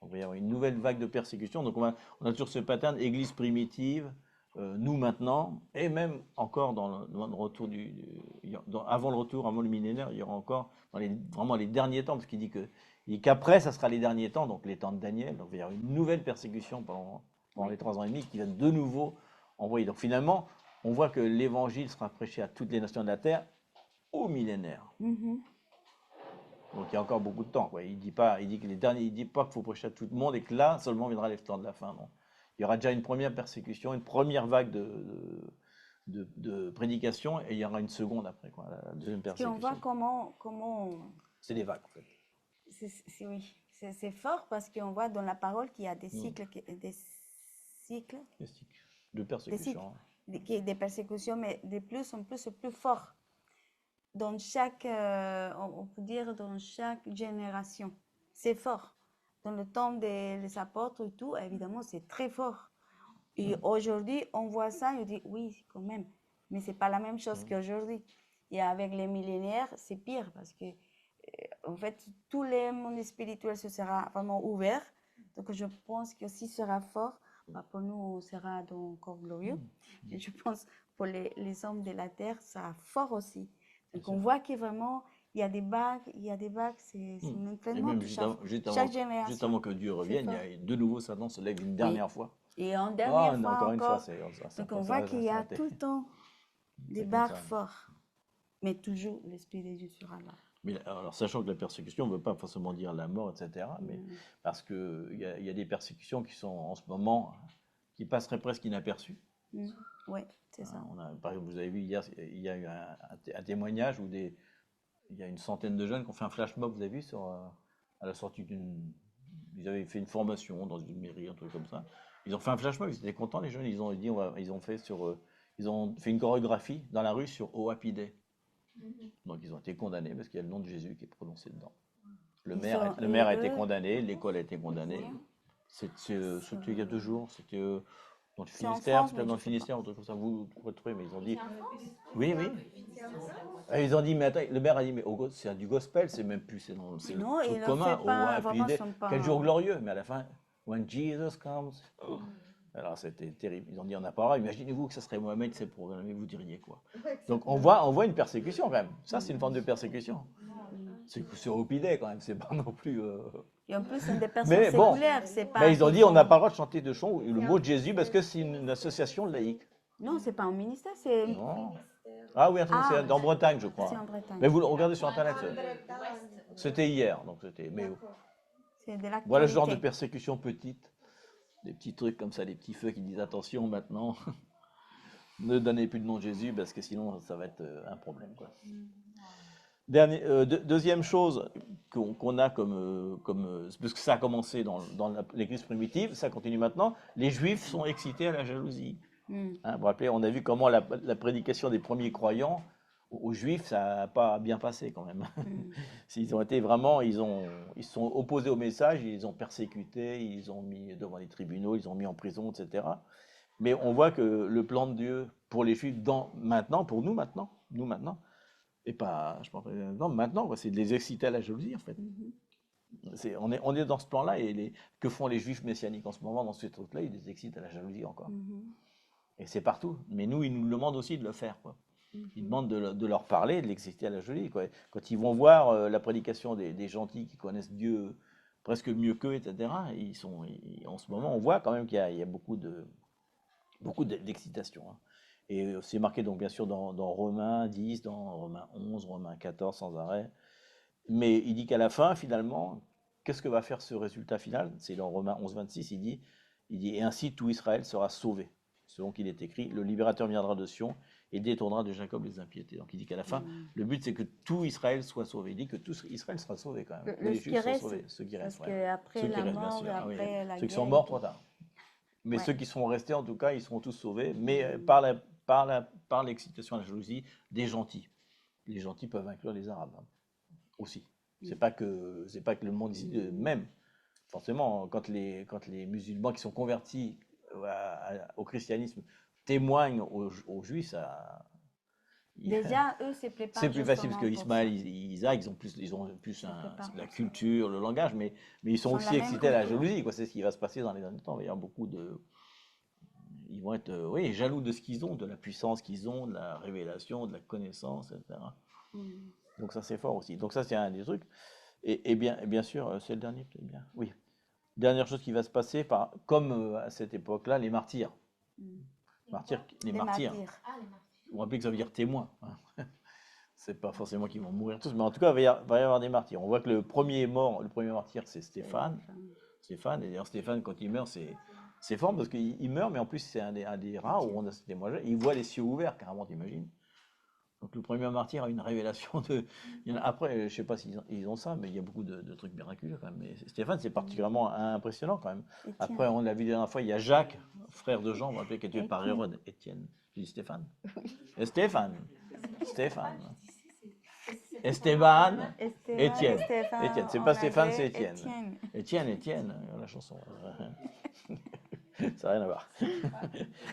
S2: Donc, il va y avoir une nouvelle vague de persécution. Donc, on a toujours ce pattern, église primitive, nous maintenant, et même encore dans le retour avant le retour, avant le millénaire, il y aura encore vraiment les derniers temps, parce qu'il dit qu'après, ça sera les derniers temps, donc les temps de Daniel. Donc, il va y avoir une nouvelle persécution pendant les 3 ans et demi qui va de nouveau envoyer. Donc finalement, on voit que l'évangile sera prêché à toutes les nations de la terre au millénaire. Donc il y a encore beaucoup de temps, quoi. Il dit pas qu'il faut prêcher à tout le monde et que là seulement viendra les temps de la fin. Non. Il y aura déjà une première persécution, une première vague de prédication et il y aura une seconde après, quoi, la deuxième persécution.
S3: On voit comment
S2: c'est des vagues, en fait.
S3: Oui, c'est fort parce qu'on voit dans la parole qu'il y a des cycles,
S2: de persécution.
S3: Des persécutions, mais de plus en plus, c'est plus fort. Dans chaque, on peut dire, dans chaque génération. C'est fort. Dans le temps des apôtres et tout, évidemment, c'est très fort. Et aujourd'hui, on voit ça et on dit, oui, quand même. Mais ce n'est pas la même chose qu'aujourd'hui. Et avec les millénaires, c'est pire parce que, en fait, tout le monde spirituel se sera vraiment ouvert. Donc, je pense que aussi sera fort. Pour nous, on sera donc encore glorieux. Et je pense pour les hommes de la terre, ça sera fort aussi. Donc on voit que vraiment, il y a des vagues, c'est un entraînement de chaque génération.
S2: Juste avant que Dieu revienne, il y a de nouveau Satan se lève une dernière fois.
S3: Et en dernière fois
S2: encore. Une fois,
S3: donc on voit qu'il y a tout le temps des vagues fortes. Mais toujours, l'Esprit de Dieu sera là.
S2: Mais alors, sachant que la persécution ne veut pas forcément dire la mort, etc., mais parce qu'il y a des persécutions qui sont en ce moment, qui passeraient presque inaperçues.
S3: Oui, c'est ça.
S2: Par exemple, vous avez vu hier, il y a eu un témoignage où il y a une centaine de jeunes qui ont fait un flash mob, vous avez vu, à la sortie ils avaient fait une formation dans une mairie, un truc comme ça. Ils ont fait un flash mob, ils étaient contents, les jeunes, ils ont fait une chorégraphie dans la rue sur Oh Happy Day. Donc ils ont été condamnés parce qu'il y a le nom de Jésus qui est prononcé dedans. Le maire a été condamné, l'école a été condamnée. C'était il y a 2 jours, c'était dans le Finistère, peut-être dans le Finistère, un truc comme ça, vous retrouvez, mais ils ont dit... Oui. Et ils ont dit, mais attends, le maire a dit, mais c'est du gospel, c'est même plus, c'est le truc commun. Quel jour glorieux, mais à la fin, when Jesus comes... Alors c'était terrible. Ils ont dit, on n'a pas droit. Imaginez-vous que ça serait Mohamed, c'est programmé, vous diriez quoi. Donc on voit une persécution quand même. Ça, c'est une forme de persécution. C'est opidé quand même, c'est pas non plus...
S3: Et en plus, c'est des personnes séculaires.
S2: Mais ils ont dit, on n'a pas le droit de chanter de chants le mot de Jésus parce que c'est une association laïque.
S3: Non, c'est pas un ministère, c'est...
S2: Non. Ah oui, c'est en Bretagne, je crois.
S3: C'est en Bretagne.
S2: Mais vous le regardez sur Internet. C'était hier, donc c'était... Voilà ce genre de persécution petite. Des petits trucs comme ça, des petits feux qui disent attention maintenant, ne donnez plus de nom de Jésus parce que sinon ça va être un problème, quoi. Deuxième chose qu'on a parce que ça a commencé dans l'église primitive, ça continue maintenant, les Juifs sont excités à la jalousie. Hein, vous vous rappelez, on a vu comment la prédication des premiers croyants aux Juifs, ça n'a pas bien passé quand même. Ils ont été vraiment, ils se sont opposés au message, ils ont persécuté, ils ont mis devant les tribunaux, ils ont mis en prison, etc. Mais on voit que le plan de Dieu pour les Juifs maintenant, pour nous maintenant, nous maintenant, et pas, je pense, non, maintenant, quoi, c'est de les exciter à la jalousie, en fait. On est dans ce plan-là, et que font les juifs messianiques en ce moment dans ce truc-là? Ils les excitent à la jalousie encore. Et c'est partout. Mais nous, ils nous demandent aussi de le faire, quoi. Ils demandent de leur parler, de l'exciter à la jalousie, quoi. Quand ils vont voir la prédication des gentils qui connaissent Dieu presque mieux qu'eux, etc., en ce moment, on voit quand même qu'il y a beaucoup d'excitation. Hein. Et c'est marqué donc bien sûr dans Romains 10, dans Romains 11, Romains 14 sans arrêt. Mais il dit qu'à la fin, finalement, qu'est-ce que va faire ce résultat final? C'est dans Romains 11, 26, il dit et ainsi tout Israël sera sauvé. Selon qu'il est écrit, le libérateur viendra de Sion et détournera de Jacob les impiétés. Donc il dit qu'à la fin, le but c'est que tout Israël soit sauvé. Il dit que tout Israël sera sauvé quand même. Les Juifs sont sauvés, ceux qui restent.
S3: Parce qu'après la mort, après la
S2: ceux qui
S3: guerre,
S2: sont morts, trop tard. Mais ceux qui sont restés, en tout cas, ils seront tous sauvés, mais par l'excitation à la jalousie des gentils. Les gentils peuvent inclure les Arabes hein, aussi. C'est pas que le monde ici même. Forcément, quand les musulmans qui sont convertis au christianisme témoignent aux Juifs, ça.
S3: Déjà, eux se préparent.
S2: C'est plus facile parce que Ismaël, Isaac, ils ont plus la culture, le langage, mais ils sont aussi excités à la jalousie. C'est ce qui va se passer dans les derniers temps. Il y a beaucoup de. Ils vont être jaloux de ce qu'ils ont, de la puissance qu'ils ont, de la révélation, de la connaissance, etc. Donc ça, c'est fort aussi. Donc ça, c'est un des trucs. Et bien sûr, c'est le dernier, peut-être bien. Oui. Dernière chose qui va se passer, comme à cette époque-là, les martyrs. Les martyrs. On va rappeler que ça veut dire témoin. C'est pas forcément qu'ils vont mourir tous, mais en tout cas, il va y avoir des martyrs. On voit que le premier martyr, c'est Stéphane. Et d'ailleurs, Stéphane, quand il meurt, c'est fort parce qu'il meurt, mais en plus, c'est un des rares où on a ce témoignage. Il voit les cieux ouverts, carrément, t'imagines. Donc le premier martyr a une révélation de. Après, je ne sais pas s'ils ont ça, mais il y a beaucoup de trucs miraculeux quand même. Mais Stéphane, c'est particulièrement impressionnant quand même. Après, on l'a vu la dernière fois, il y a Jacques, frère de Jean, on va appeler, qui est tué par Hérode. Étienne. Tu dis Stéphane? Stéphane. Esteban, Étienne. Étienne. C'est pas Stéphane, c'est Étienne. Étienne, la chanson. Ça n'a rien à voir.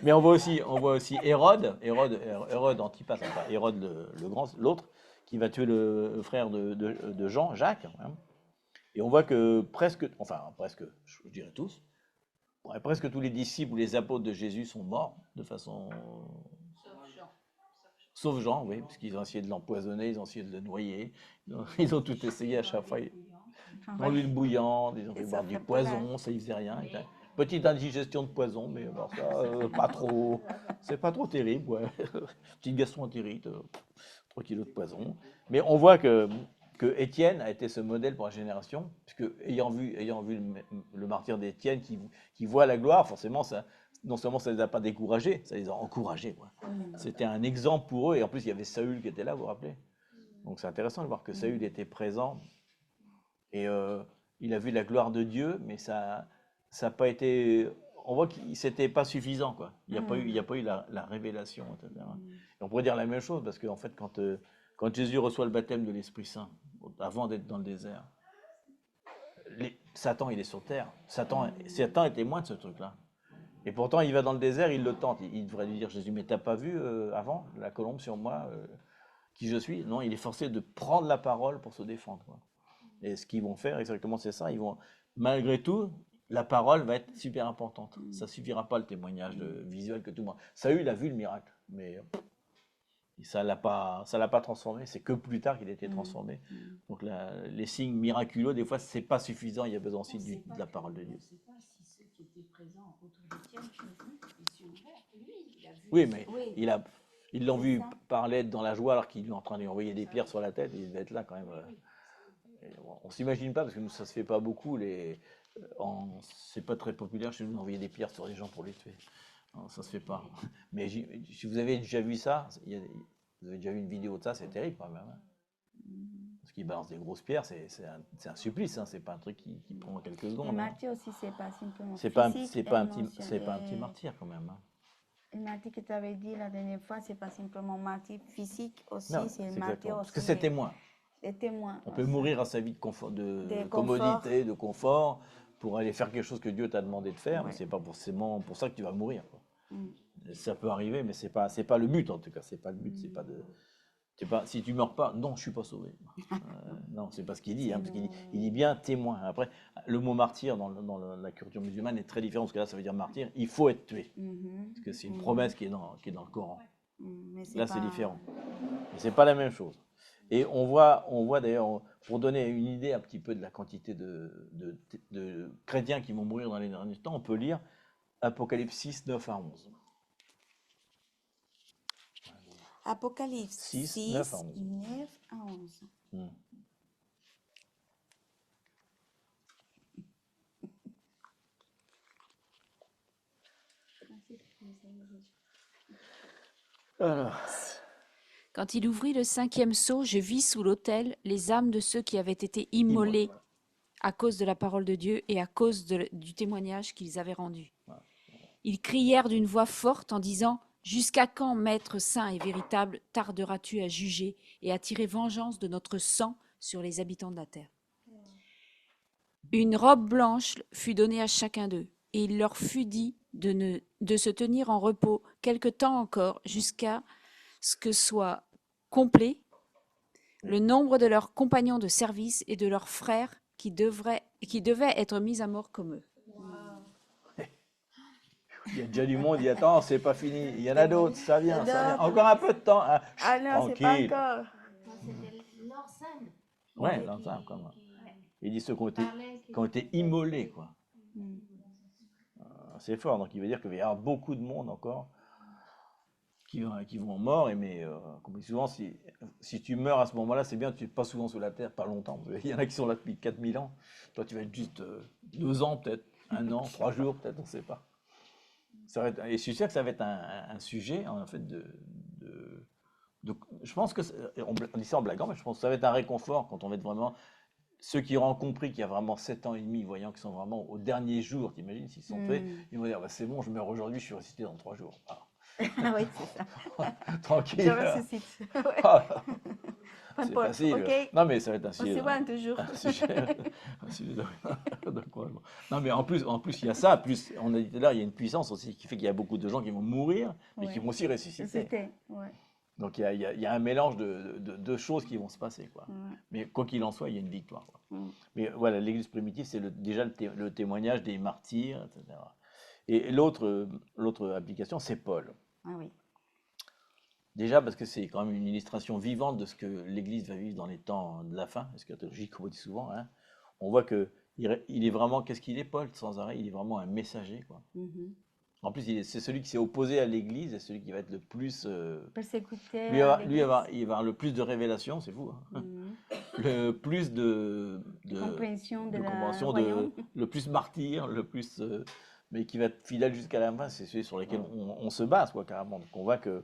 S2: Mais on voit aussi Hérode Antipas, enfin Hérode le grand, l'autre, qui va tuer le frère de Jean, Jacques. Hein. Et on voit que presque, je dirais tous, presque tous les disciples ou les apôtres de Jésus sont morts de façon. Sauf Jean, oui, parce qu'ils ont essayé de l'empoisonner, ils ont essayé de le noyer, ils ont tout essayé à chaque fois. Dans l'huile bouillante, ils ont fait boire du poison, ça ne faisait rien. Petite indigestion de poison, mais bon, ça, pas trop. C'est pas trop terrible, ouais. Petite gastroentérite, 3 kilos de poison. Mais on voit que Étienne a été ce modèle pour la génération, puisque ayant vu le martyr d'Étienne qui voit la gloire, forcément, ça, non seulement ça ne les a pas découragés, ça les a encouragés. Quoi. C'était un exemple pour eux, et en plus il y avait Saül qui était là, vous vous rappelez? Donc c'est intéressant de voir que Saül était présent, et il a vu la gloire de Dieu, mais ça n'a pas été. On voit que c'était pas suffisant, quoi. Il n'y a pas eu la révélation, etc. Et on pourrait dire la même chose, parce qu'en fait, quand Jésus reçoit le baptême de l'Esprit Saint, avant d'être dans le désert, Satan, il est sur terre. Satan est témoin de ce truc-là. Et pourtant, il va dans le désert, il le tente. Il devrait lui dire, Jésus, mais t'as pas vu avant la colombe sur moi, qui je suis? Non, il est forcé de prendre la parole pour se défendre. Quoi. Et ce qu'ils vont faire, exactement, c'est ça. Ils vont, malgré tout, la parole va être super importante. Ça ne suffira pas le témoignage visuel que tout le monde. Saül a vu le miracle, mais ça l'a pas transformé. C'est que plus tard qu'il a été transformé. Donc les signes miraculeux, des fois, c'est pas suffisant. Il y a besoin aussi de la parole de Dieu. Qui était présent autour d'Étienne, oui, mais ils l'ont vu parler dans la joie alors qu'il est en train de lui envoyer des pierres sur la tête. Il devait être là quand même. On s'imagine pas parce que nous ça se fait pas beaucoup. C'est pas très populaire chez nous d'envoyer des pierres sur les gens pour les tuer. Non, ça se fait pas. Mais si vous avez déjà vu ça, vous avez déjà vu une vidéo de ça, c'est terrible quand même. Hein. Parce qu'ils balancent des grosses pierres, c'est un supplice, hein, c'est pas un truc qui prend quelques secondes.
S3: Le martyr aussi, c'est pas simplement
S2: c'est pas un petit martyr quand même. Hein.
S3: Le martyr que tu avais dit la dernière fois, c'est pas simplement martyr physique aussi, c'est le martyr aussi.
S2: Parce que c'est témoin.
S3: Des témoins.
S2: On peut mourir à sa vie de commodité, de confort, pour aller faire quelque chose que Dieu t'a demandé de faire, mais c'est pas forcément pour ça que tu vas mourir. Quoi. Ça peut arriver, mais c'est pas le but en tout cas. C'est pas le but, Si tu meurs pas, non, je suis pas sauvé. Non, c'est pas ce qu'il dit, parce qu'il dit bien témoin. Après, le mot martyr dans la culture musulmane est très différent, parce que là, ça veut dire martyr, il faut être tué. Parce que c'est une promesse qui est dans le Coran. Là, c'est différent. Mais c'est pas la même chose. Et on voit d'ailleurs, pour donner une idée un petit peu de la quantité de chrétiens qui vont mourir dans les derniers temps, on peut lire Apocalypse 6, 9 à 11.
S3: Apocalypse
S2: 6, 9 à 11.
S3: 9 à 11.
S2: Alors,
S1: Quand il ouvrit le 5e sceau, je vis sous l'autel les âmes de ceux qui avaient été immolés à cause de la parole de Dieu et à cause du témoignage qu'ils avaient rendu. Ils crièrent d'une voix forte en disant « Jusqu'à quand, Maître saint et véritable, tarderas-tu à juger et à tirer vengeance de notre sang sur les habitants de la terre ?» Une robe blanche fut donnée à chacun d'eux, et il leur fut dit de se tenir en repos quelque temps encore, jusqu'à ce que soit complet le nombre de leurs compagnons de service et de leurs frères qui devaient être mis à mort comme eux.
S2: il y a déjà du monde, il y a attends, c'est pas fini. Il y en a d'autres, ça vient. Encore un peu de temps. Hein.
S3: Ah non, c'est pas
S2: Tranquille.
S3: encore.
S9: C'était l'enceinte.
S2: Ouais, l'ensemble, quand même. Il dit ceux qui ont été immolés, quoi. C'est fort, donc il veut dire qu'il va y avoir beaucoup de monde encore qui vont mort, mais comme souvent, si tu meurs à ce moment-là, c'est bien, tu n'es pas souvent sous la terre, pas longtemps. Il y en a qui sont là depuis 4000 ans. Toi, tu vas être juste 2 ans, peut-être, 1 an, 3 jours, peut-être, on ne sait pas. Et je suis sûr que ça va être un sujet, en fait, je pense que, on dit ça en blaguant, mais je pense que ça va être un réconfort quand on va être vraiment. Ceux qui auront compris qu'il y a vraiment 7 ans et demi, voyant qu'ils sont vraiment au dernier jour, t'imagines, s'ils sont faits, ils vont dire bah, c'est bon, je meurs aujourd'hui, je suis ressuscité dans 3 jours.
S3: Ah oui, c'est ça.
S2: Tranquille.
S3: Je ressuscite. Ouais.
S2: C'est facile.
S3: Okay.
S2: Non, mais ça va être un
S3: On
S2: sujet.
S3: se voit toujours.
S2: Un sujet non, mais en plus, il y a ça. Plus, on a dit tout à l'heure, il y a une puissance aussi qui fait qu'il y a beaucoup de gens qui vont mourir, mais qui vont aussi ressusciter.
S3: Ouais.
S2: Donc il y a un mélange de choses qui vont se passer, quoi. Mais quoi qu'il en soit, il y a une victoire, quoi. Mais voilà, l'Église primitive, c'est déjà le témoignage des martyrs, etc. Et l'autre application, c'est Paul.
S3: Ah oui.
S2: Déjà parce que c'est quand même une illustration vivante de ce que l'Église va vivre dans les temps de la fin, eschatologique, comme on dit souvent. Hein. On voit qu'il est vraiment, qu'est-ce qu'il est, Paul, sans arrêt, il est vraiment un messager, quoi. En plus, c'est celui qui s'est opposé à l'Église et celui qui va être le plus
S3: persécuté.
S2: Il va avoir le plus de révélations, c'est fou. Hein. Le plus de
S3: compréhension
S2: le plus martyr, le plus, mais qui va être fidèle jusqu'à la fin. C'est celui sur lesquels on se base, quoi, carrément. Donc on voit que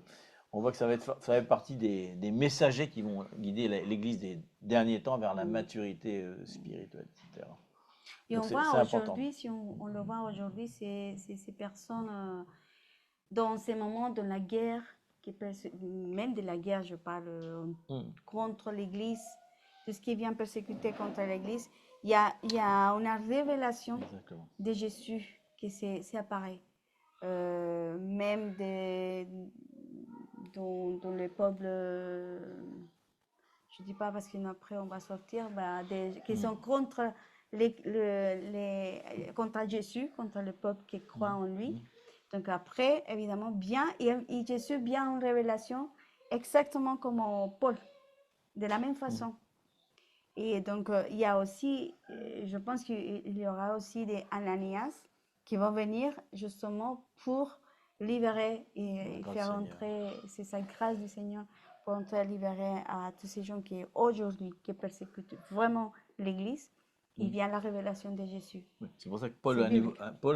S2: ça va être partie des messagers qui vont guider l'Église des derniers temps vers la maturité spirituelle, etc.
S3: Et
S2: donc
S3: on voit aujourd'hui, si on le voit aujourd'hui, c'est ces personnes dans ces moments de la guerre, même de la guerre, je parle contre l'Église, tout ce qui vient persécuter contre l'Église, il y a une révélation de Jésus qui s'apparaît. Même dans le peuple, je ne dis pas parce qu'après on va sortir, qui sont contre contre Jésus, contre le peuple qui croit en lui. Donc après, évidemment, et Jésus vient en révélation exactement comme Paul, de la même façon. Et donc, il y a aussi, je pense qu'il y aura aussi des Ananias qui vont venir justement pour libérer et faire entrer, c'est sa grâce du Seigneur, pour entrer libérer à tous ces gens qui aujourd'hui qui persécutent vraiment l'Église. Il vient la révélation de Jésus.
S2: Oui, c'est pour ça que Paul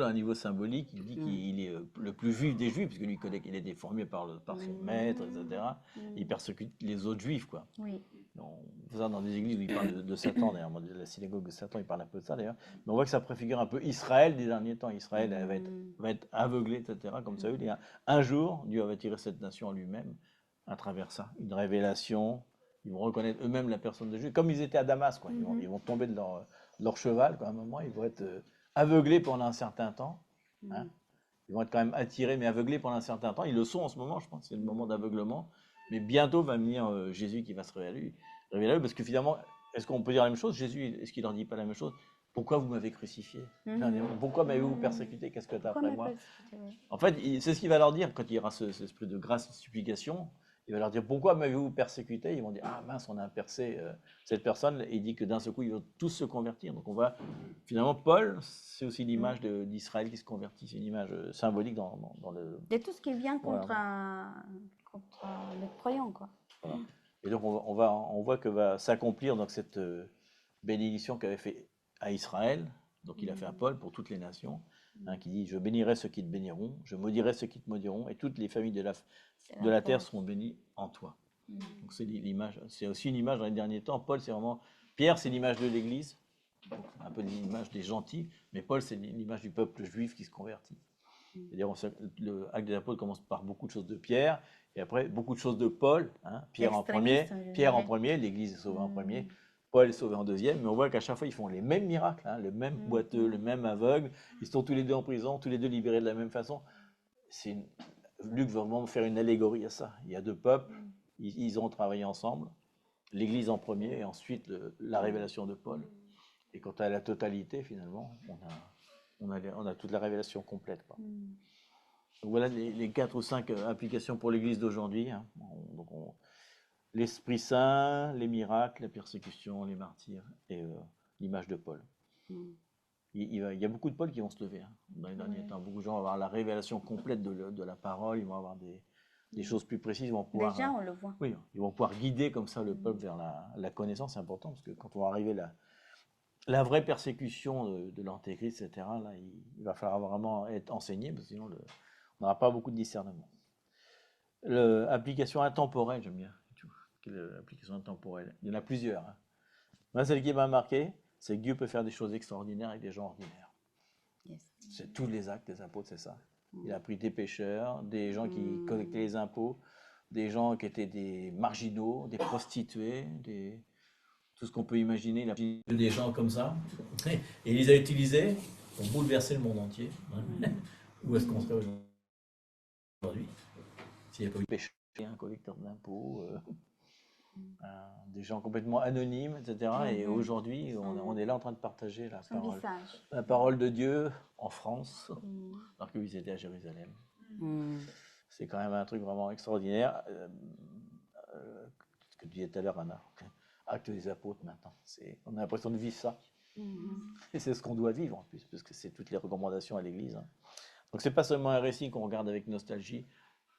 S2: a un niveau symbolique. Il dit qu'il est le plus juif des juifs, puisque lui il est formé par son maître, etc. Il persécute les autres juifs, quoi.
S3: Oui.
S2: On voit ça dans des églises où il parle de Satan, d'ailleurs. La synagogue de Satan, il parle un peu de ça, d'ailleurs. Mais on voit que ça préfigure un peu Israël des derniers temps. Israël va être aveuglé, etc. Comme ça, un jour, Dieu va tirer cette nation en lui-même à travers ça. Une révélation. Ils vont reconnaître eux-mêmes la personne de Jésus, comme ils étaient à Damas, quoi. Ils vont tomber de leur cheval, quoi. À un moment, ils vont être aveuglés pendant un certain temps. Hein. Ils vont être quand même attirés, mais aveuglés pendant un certain temps. Ils le sont en ce moment, je pense. C'est le moment d'aveuglement. Mais bientôt va venir Jésus qui va se révéler à eux, parce que finalement, est-ce qu'on peut dire la même chose? Jésus, est-ce qu'il leur dit pas la même chose? Pourquoi vous m'avez crucifié? Pourquoi m'avez-vous persécuté? Qu'est-ce que tu as après moi? En fait, c'est ce qu'il va leur dire quand il y aura cet esprit de grâce et de supplication. Il va leur dire, pourquoi m'avez-vous persécuté? Ils vont dire, ah mince, on a percé cette personne. Et il dit que d'un seul coup, ils vont tous se convertir. Donc on va, finalement, Paul, c'est aussi l'image d'Israël qui se convertit. C'est une image symbolique dans le...
S3: De tout ce qui vient
S2: Voilà.
S3: contre les croyants, quoi.
S2: Voilà. Et donc on voit que va s'accomplir donc cette bénédiction qu'avait fait à Israël, donc il a fait à Paul pour toutes les nations, qui dit, je bénirai ceux qui te béniront, je maudirai ceux qui te maudiront, et toutes les familles de la terre seront bénies en toi. Donc c'est l'image, c'est aussi une image dans les derniers temps. Paul, c'est vraiment, Pierre, c'est l'image de l'Église, un peu l'image des gentils, mais Paul, c'est l'image du peuple juif qui se convertit. C'est-à-dire, le acte des apôtres commence par beaucoup de choses de Pierre, et après beaucoup de choses de Paul. Pierre en premier, l'Église est sauvée en premier, Paul est sauvé en deuxième, mais on voit qu'à chaque fois, ils font les mêmes miracles, le même boiteux, le même aveugle, ils sont tous les deux en prison, tous les deux libérés de la même façon. Luc veut vraiment faire une allégorie à ça. Il y a deux peuples, ils ont travaillé ensemble, l'Église en premier, et ensuite la révélation de Paul. Et quant à la totalité, finalement, on a toute la révélation complète, quoi. Donc voilà les 4 ou 5 applications pour l'Église d'aujourd'hui. L'Esprit Saint, les miracles, la persécution, les martyrs et l'image de Paul. Il y a beaucoup de Paul qui vont se lever dans les derniers temps. Beaucoup de gens vont avoir la révélation complète de la parole, ils vont avoir des choses plus précises. Ils vont pouvoir,
S3: déjà, on le voit.
S2: Oui, ils vont pouvoir guider comme ça le peuple vers la connaissance. C'est important parce que quand on va arriver la vraie persécution de l'Antéchrist, etc., là, il va falloir vraiment être enseigné, parce que sinon on n'aura pas beaucoup de discernement. L'application intemporelle, j'aime bien. L'application intemporelle, il y en a plusieurs. Moi, celle qui m'a marqué, c'est que Dieu peut faire des choses extraordinaires avec des gens ordinaires. C'est tous les actes des apôtres, c'est ça. Il a pris des pécheurs, des gens qui collectaient les impôts, des gens qui étaient des marginaux, des prostituées, tout ce qu'on peut imaginer. Il a pris des gens comme ça, et il les a utilisés pour bouleverser le monde entier. Où est-ce qu'on serait aujourd'hui s'il n'y avait pas eu péché, un collecteur d'impôts, des gens complètement anonymes, etc. Et aujourd'hui, on est là en train de partager la parole de Dieu en France, alors qu'ils étaient à Jérusalem. C'est quand même un truc vraiment extraordinaire. Ce que tu disais tout à l'heure, Anna, acte des apôtres maintenant. On a l'impression de vivre ça. Et c'est ce qu'on doit vivre en plus, parce que c'est toutes les recommandations à l'Église. Donc c'est pas seulement un récit qu'on regarde avec nostalgie.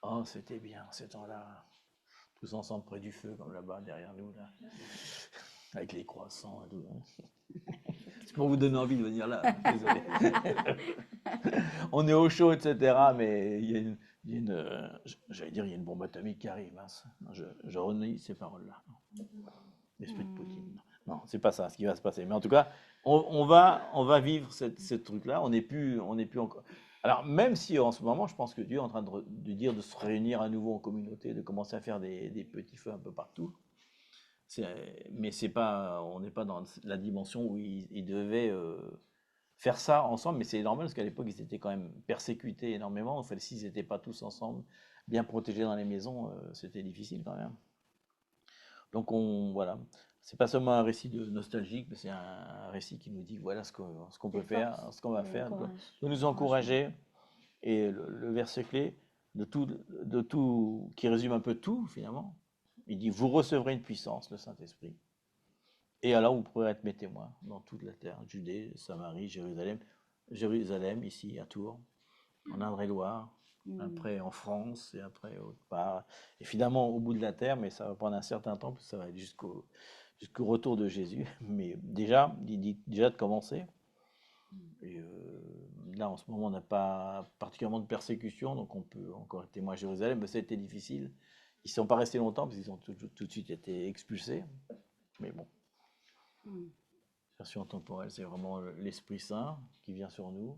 S2: Oh, c'était bien ces temps-là, tous ensemble près du feu, comme là-bas, derrière nous, là, avec les croissants et tout. C'est pour vous donner envie de venir là. Désolé. On est au chaud, etc. Mais il y a une bombe atomique qui arrive. Mince. Je renie ces paroles-là. L'esprit de Poutine. Non, c'est pas ça ce qui va se passer. Mais en tout cas, on va vivre ce truc-là. On n'est plus encore. Alors, même si en ce moment, je pense que Dieu est en train de dire de se réunir à nouveau en communauté, de commencer à faire des petits feux un peu partout. Mais on n'est pas dans la dimension où ils devaient faire ça ensemble. Mais c'est normal parce qu'à l'époque, ils étaient quand même persécutés énormément. En fait, s'ils n'étaient pas tous ensemble, bien protégés dans les maisons, c'était difficile quand même. Donc, voilà. C'est pas seulement un récit nostalgique, mais c'est un récit qui nous dit voilà ce qu'on peut faire, ce qu'on va faire, de nous encourager. Et le verset clé de tout, qui résume un peu tout finalement, il dit vous recevrez une puissance, le Saint-Esprit. Et alors vous pourrez être mes témoins dans toute la terre, Judée, Samarie, Jérusalem ici à Tours, en Indre-et-Loire, après en France et après autre part. Et finalement au bout de la terre, mais ça va prendre un certain temps, parce que ça va aller jusqu'au retour de Jésus. Mais déjà, il dit déjà de commencer. Et là, en ce moment, on n'a pas particulièrement de persécution, donc on peut encore être témoin à Jérusalem, mais ça a été difficile. Ils ne sont pas restés longtemps, parce qu'ils ont tout de suite été expulsés. Mais bon. Version temporelle, c'est vraiment l'Esprit Saint qui vient sur nous.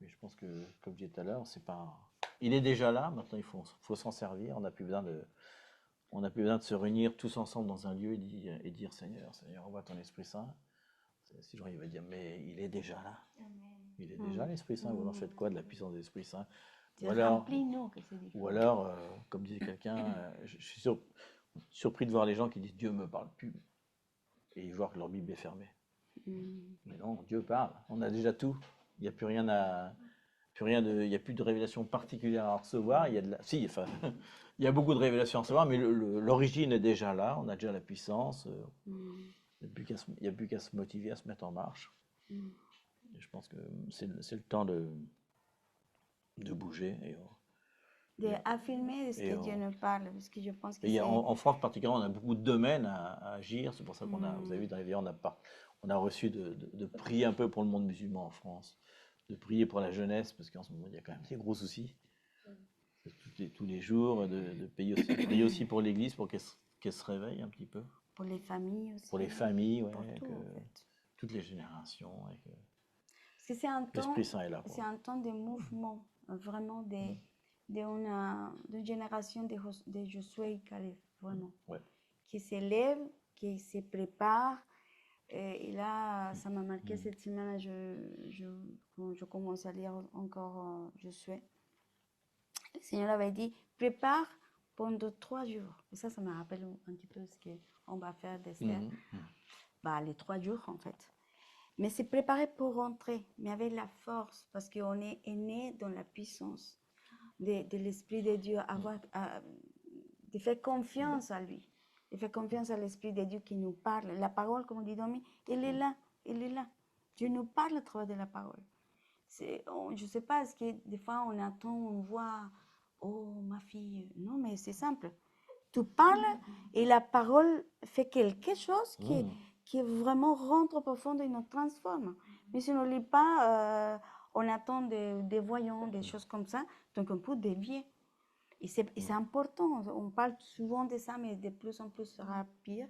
S2: Mais je pense que, comme je disais tout à l'heure, il est déjà là, maintenant il faut s'en servir. On n'a plus besoin de se réunir tous ensemble dans un lieu et dire Seigneur, envoie ton Esprit Saint. Si il va dire, mais il est déjà là. Il est déjà l'Esprit Saint. Vous en faites quoi de la puissance de l'Esprit Saint?
S3: Dieu
S2: Ou alors,
S3: remplit-nous que c'est difficile.
S2: ou alors comme disait quelqu'un, je suis surpris de voir les gens qui disent Dieu me parle plus et voir que leur Bible est fermée. Mais non, Dieu parle. On a déjà tout. Il n'y a plus rien il n'y a plus de révélation particulière à recevoir. Il y a si, enfin, il y a beaucoup de révélations à recevoir, mais l'origine est déjà là. On a déjà la puissance. Il n'y a plus qu'à se motiver, à se mettre en marche. Et je pense que c'est le temps de bouger.
S3: D'affirmer ce que Dieu nous parle, parce que je pense que
S2: en France particulièrement, on a beaucoup de domaines à agir. C'est pour ça qu'on a, vous avez vu, dans les vidéos, on a reçu de prier un peu pour le monde musulman en France, de prier pour la jeunesse, parce qu'en ce moment, il y a quand même des gros soucis. Tous les jours, de prier aussi pour l'Église, pour qu'elle se réveille un petit peu.
S3: Pour les familles aussi.
S2: Pour les familles, ouais,
S3: pour tout, en fait.
S2: Toutes les générations.
S3: Parce que c'est un temps,
S2: l'Esprit Saint est là.
S3: C'est un temps de mouvement, vraiment d'une génération de Josué et Caleb, vraiment, qui s'élève, qui se prépare. Et là, ça m'a marqué cette semaine, quand je commence à lire encore Josué. Le Seigneur avait dit, prépare pendant 3 jours. Et ça me rappelle un petit peu ce qu'on va faire d'Esther. Les 3 jours, en fait. Mais c'est préparé pour rentrer, mais avec la force, parce qu'on est né dans la puissance de l'Esprit de Dieu, de faire confiance à lui, de faire confiance à l'Esprit de Dieu qui nous parle. La parole, comme dit Domi, elle est là, elle est là. Dieu nous parle à travers de la parole. Je ne sais pas, est-ce que des fois on attend, on voit, oh ma fille, non, mais c'est simple. Tu parles et la parole fait quelque chose qui vraiment rentre profond et nous transforme. Mais si on ne lit pas, on attend des voyants, des choses comme ça, donc on peut dévier. Et c'est important, on parle souvent de ça, mais de plus en plus ça sera pire.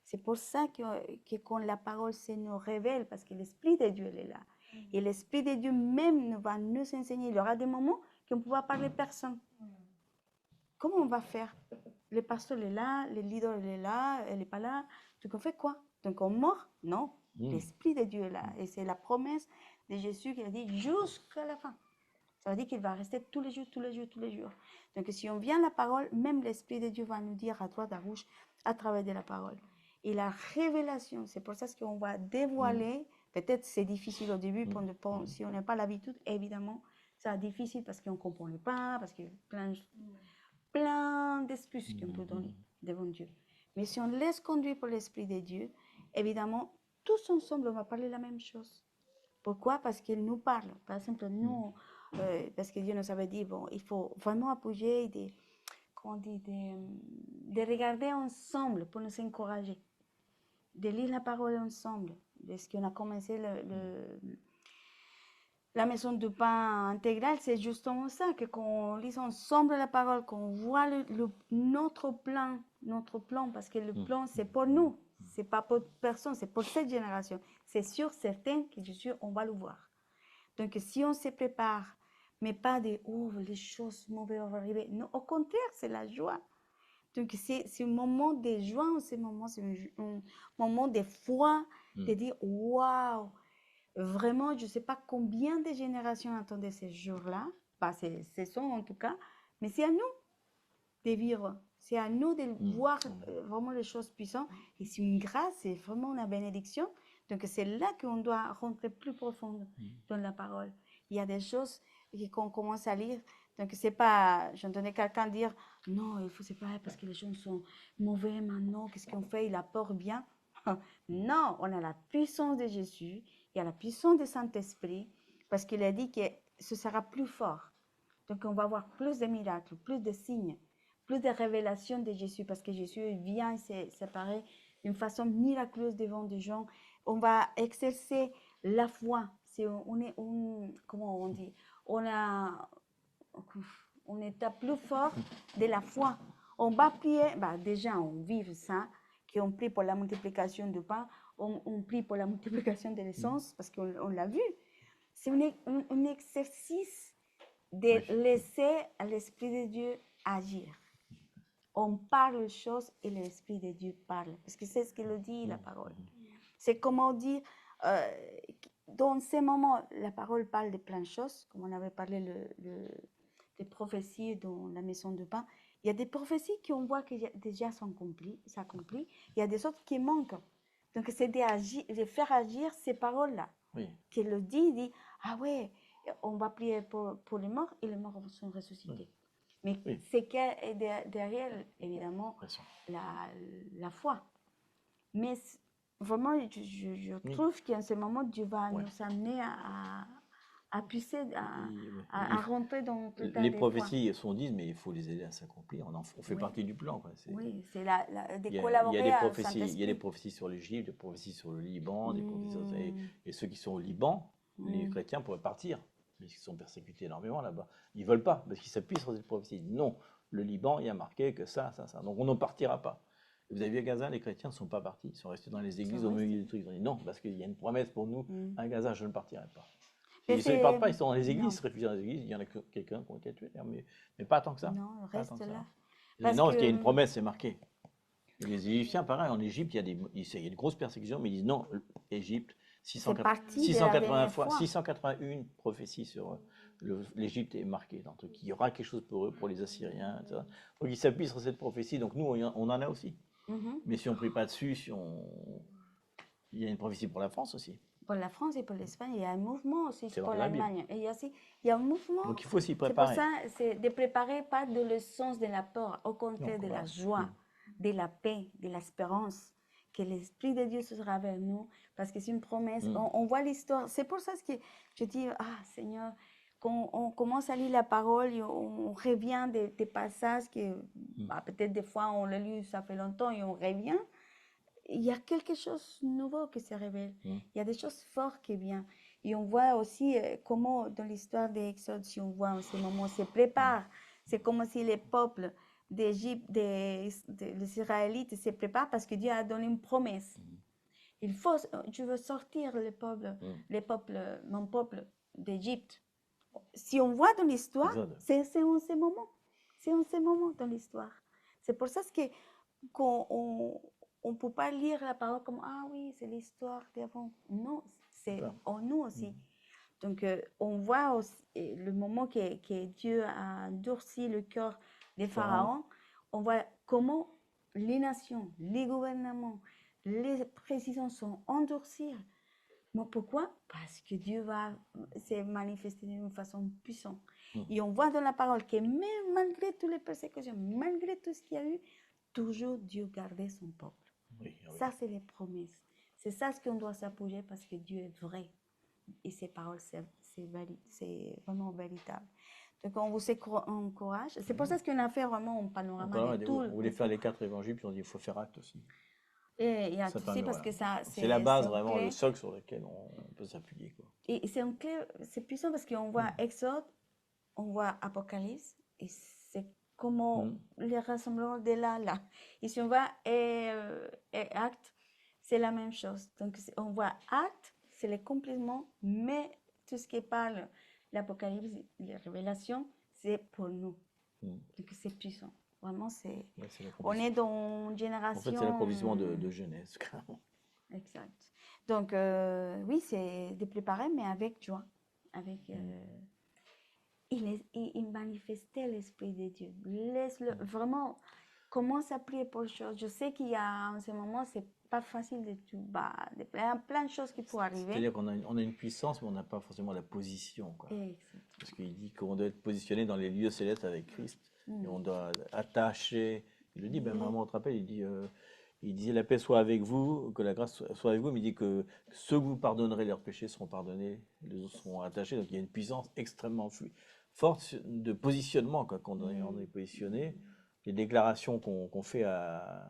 S3: C'est pour ça que quand la parole se nous révèle, parce que l'Esprit de Dieu est là. Et l'Esprit de Dieu même va nous enseigner. Il y aura des moments qu'on ne pourra parler personne. Comment on va faire? Le pasteur est là, le leader est là, elle n'est pas là. Donc on fait quoi? Donc on meurt? Non. L'Esprit de Dieu est là. Et c'est la promesse de Jésus qui a dit jusqu'à la fin. Ça veut dire qu'il va rester tous les jours, tous les jours, tous les jours. Donc si on vient à la parole, même l'Esprit de Dieu va nous dire à droite, à gauche, à travers de la parole. Et la révélation, c'est pour ça qu'on va dévoiler. Peut-être c'est difficile au début, si on n'a pas l'habitude, évidemment, c'est difficile parce qu'on ne comprend pas, parce qu'il y a plein d'excuses qu'on peut donner devant Dieu. Mais si on laisse conduire par l'Esprit de Dieu, évidemment, tous ensemble, on va parler la même chose. Pourquoi? Parce qu'il nous parle. Par exemple, nous, parce que Dieu nous avait dit, bon, il faut vraiment appuyer, de regarder ensemble pour nous encourager, de lire la parole ensemble. Parce qu'on a commencé la maison du pain intégral, c'est justement ça, que qu'on lise ensemble la parole, qu'on voit notre plan, parce que le plan, c'est pour nous, c'est pas pour personne, c'est pour cette génération. C'est sûr, certain que Jésus, on va le voir. Donc, si on se prépare, mais pas de « oh, les choses mauvaises vont arriver », non, au contraire, c'est la joie. Donc, c'est un moment de joie, c'est un moment de foi, de dire « waouh ». Vraiment, je ne sais pas combien de générations attendaient ces jours-là, ce sont en tout cas, mais c'est à nous de vivre, c'est à nous de voir vraiment les choses puissantes, et c'est une grâce, c'est vraiment une bénédiction. Donc c'est là qu'on doit rentrer plus profond dans la parole. Il y a des choses qu'on commence à lire, donc c'est pas, j'entendais quelqu'un dire, non, il faut séparer parce que les gens sont mauvais maintenant, qu'est-ce qu'on fait, il a peur bien. Non, on a la puissance de Jésus, il y a la puissance du Saint-Esprit, parce qu'il a dit que ce sera plus fort. Donc on va avoir plus de miracles, plus de signes, plus de révélations de Jésus, parce que Jésus vient se séparer d'une façon miraculeuse devant des gens. On va exercer la foi. Comment on dit? On est plus fort de la foi. On va prier, déjà on vit ça, qu'on prie pour la multiplication du pain, on prie pour la multiplication de l'essence, parce qu'on l'a vu. C'est un exercice de laisser l'Esprit de Dieu agir. On parle les choses et l'Esprit de Dieu parle, parce que c'est ce qu'il dit, la parole. C'est comment dire, dans ces moments, la parole parle de plein de choses, comme on avait parlé des prophéties dans la maison de pain. Il y a des prophéties qu'on voit que déjà s'accomplissent. Il y a des autres qui manquent. Donc, c'est de faire agir ces paroles-là.
S2: Oui.
S3: Qui le dit, ah ouais, on va prier pour les morts et les morts sont ressuscités. Mais c'est que derrière, évidemment, la foi. Mais vraiment, je trouve qu'en ce moment, Dieu va nous amener à puiser, à rentrer dans tout
S2: les prophéties sont dites, mais il faut les aider à s'accomplir. On fait partie du plan. Quoi.
S3: Oui, c'est de collaborer.
S2: Il y a des prophéties sur l'Égypte, des prophéties sur le Liban, des prophéties et ceux qui sont au Liban, les chrétiens pourraient partir, mais ils sont persécutés énormément là-bas. Ils ne veulent pas, parce qu'ils s'appuient sur cette prophétie. Non, le Liban, il y a marqué que ça. Donc on n'en partira pas. Vous avez vu à Gaza, les chrétiens ne sont pas partis, ils sont restés dans les églises au milieu du truc. Ils ont dit non, parce qu'il y a une promesse pour nous, à Gaza, je ne partirai pas. Ils ne partent pas, ils sont dans les églises, ils se réfugient dans les églises, il y en a quelqu'un qui a été tué, mais pas tant que ça.
S3: Non, reste là.
S2: Non, parce qu'il y a une promesse, c'est marqué. Et les Égyptiens, pareil, en Égypte, il y a une grosse persécution, mais ils disent non, Égypte, 681 prophéties sur l'Égypte est marquée. Donc il y aura quelque chose pour eux, pour les Assyriens, etc. Donc ils s'appuient sur cette prophétie, donc nous, on en a aussi. Mais si on ne prie pas dessus, il y a une prophétie pour la France aussi.
S3: Pour la France et pour l'Espagne, il y a un mouvement aussi pour l'Allemagne. Et il y a un mouvement.
S2: Donc il faut s'y préparer.
S3: C'est pour ça, c'est de préparer pas de le sens de la peur, au contraire de la joie, de la paix, de l'espérance, que l'Esprit de Dieu sera avec nous, parce que c'est une promesse. On voit l'histoire. C'est pour ça que je dis, Seigneur, quand on commence à lire la parole, on revient des passages que peut-être des fois on le lit, ça fait longtemps et on revient. Il y a quelque chose de nouveau qui se révèle. Il y a des choses fortes qui viennent. Et on voit aussi comment, dans l'histoire d'Exode, si on voit en ce moment, se prépare. C'est comme si les peuples d'Égypte, les Israélites se préparent parce que Dieu a donné une promesse. Tu veux sortir mon peuple d'Égypte. Si on voit dans l'histoire, c'est en ce moment. C'est en ce moment dans l'histoire. C'est pour ça qu'on ne peut pas lire la parole comme « Ah oui, c'est l'histoire d'avant ». Non, c'est en nous aussi. Donc, on voit aussi le moment que Dieu a endurci le cœur des pharaons. On voit comment les nations, les gouvernements, les présidents sont endurcis. Mais pourquoi? Parce que Dieu va se manifester d'une façon puissante. Et on voit dans la parole que même malgré toutes les persécutions, malgré tout ce qu'il y a eu, toujours Dieu gardait son peuple. Ça, c'est les promesses. C'est ça ce qu'on doit s'appuyer parce que Dieu est vrai. Et ses paroles, c'est vraiment véritable. Donc, on vous encourage. C'est pour ça qu'on a fait vraiment un panorama de tout.
S2: Vous voulez faire les 4 évangiles, puis on dit qu'il faut faire acte aussi.
S3: Et il y a aussi parce que ça...
S2: C'est la base, vraiment, le socle sur lequel on peut s'appuyer.
S3: Et c'est puissant parce qu'on voit Exode, on voit Apocalypse, et c'est comment les rassemblements de là. Et si on voit Acte, c'est la même chose. Donc, on voit Acte, c'est l'accomplissement, mais tout ce qui parle, l'Apocalypse, les révélations, c'est pour nous. Donc, c'est puissant. Vraiment, on est dans une génération...
S2: En fait, c'est l'accomplissement de Genèse, carrément.
S3: Exact. Donc, oui, c'est de préparer, mais avec joie. Il manifestait l'Esprit de Dieu. Laisse-le vraiment, commence à prier pour les choses. Je sais qu'il y a, en ce moment, c'est pas facile de tout. Il y a plein de choses qui pourraient arriver.
S2: C'est-à-dire qu'on a une puissance, mais on n'a pas forcément la position. Parce qu'il dit qu'on doit être positionné dans les lieux célestes avec Christ. Et on doit attacher. Il le dit, maman, on te rappelle, il disait la paix soit avec vous, que la grâce soit avec vous, mais il dit que ceux que vous pardonnerez leurs péchés seront pardonnés, les autres seront attachés. Donc il y a une puissance extrêmement forte de positionnement quand on est positionné. Les déclarations qu'on fait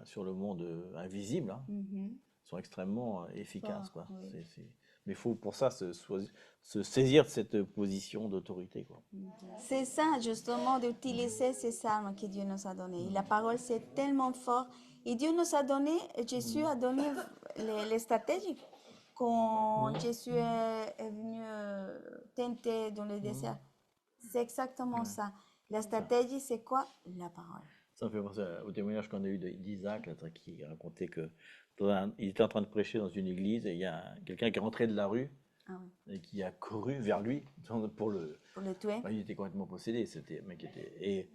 S2: sur le monde invisible sont extrêmement efficaces. Mais il faut pour ça se saisir de cette position d'autorité.
S3: C'est ça, justement, d'utiliser ces armes que Dieu nous a données. Et la parole, c'est tellement fort. Et Dieu nous a donné, Jésus a donné les stratégies. Quand Jésus est venu tenter dans le désert, c'est exactement ça. La stratégie, c'est quoi? La parole.
S2: Ça me fait penser au témoignage qu'on a eu d'Isaac, qui racontait qu'il était en train de prêcher dans une église et il y a quelqu'un qui est rentré de la rue
S3: Ah oui.
S2: et qui a couru vers lui pour le.
S3: Pour le tuer.
S2: Il était complètement possédé, c'était un mec qui était. Et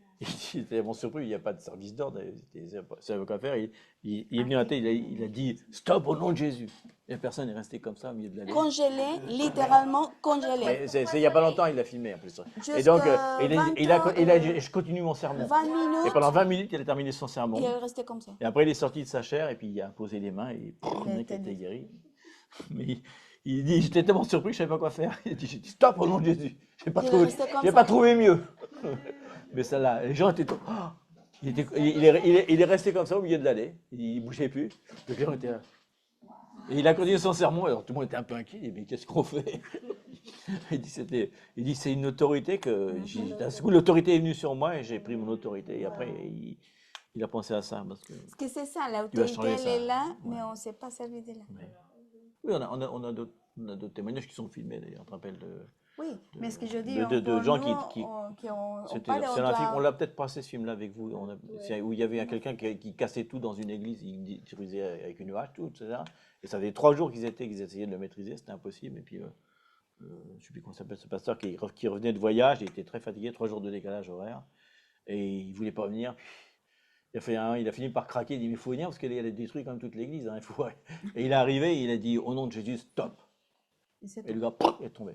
S2: il était vraiment surpris, il n'y a pas de service d'ordre, il savait quoi faire. Il est venu à la tête, il a dit stop au nom de Jésus. Et personne n'est resté comme ça au milieu de la ligne.
S3: Congelé, littéralement congelé.
S2: Mais il n'y a pas longtemps, il l'a filmé en plus. Et
S3: Jusqu'à
S2: donc, il a dit
S3: 20
S2: je continue mon sermon.
S3: 20 minutes.
S2: Et pendant 20 minutes, il a terminé son sermon.
S3: Il est resté comme ça.
S2: Et après, il est sorti de sa chair et puis il a posé les mains et le mec
S3: était
S2: était guéri. Mais il dit j'étais tellement surpris, je ne savais pas quoi faire. J'ai dit stop au nom de Jésus. Je n'ai pas trouvé mieux. Mais ça là, les gens étaient. Il est resté comme ça au milieu de l'allée. Il ne bougeait plus. Les gens étaient là. Et il a continué son sermon. Alors tout le monde était un peu inquiet. Il dit mais qu'est-ce qu'on fait? Il dit c'est une autorité que. D'un coup, l'autorité est venue sur moi et j'ai pris mon autorité. Et après, il a pensé à ça. Parce
S3: que c'est ça,
S2: tu vas
S3: l'autorité,
S2: changer
S3: elle
S2: ça.
S3: est là,
S2: Ouais.
S3: mais on ne s'est pas servi de là.
S2: Oui, on a d'autres témoignages qui sont filmés d'ailleurs. Tu te rappelles de.
S3: Oui, mais ce que je dis,
S2: de gens qui
S3: on
S2: c'était
S3: parle,
S2: c'est un film, on l'a peut-être passé ce film-là avec vous, où il y avait quelqu'un qui cassait tout dans une église, il détruisait avec une hache, tout, etc. Et ça faisait 3 jours qu'ils essayaient de le maîtriser, c'était impossible. Et puis, je ne sais plus comment s'appelle ce pasteur qui revenait de voyage, il était très fatigué, 3 jours de décalage horaire, et il ne voulait pas venir. Il a fini par craquer, il dit mais il faut venir parce qu'il a détruit quand même toute l'église. Hein, Et il est arrivé, il a dit au nom de Jésus, stop. Et le gars, il est tombé.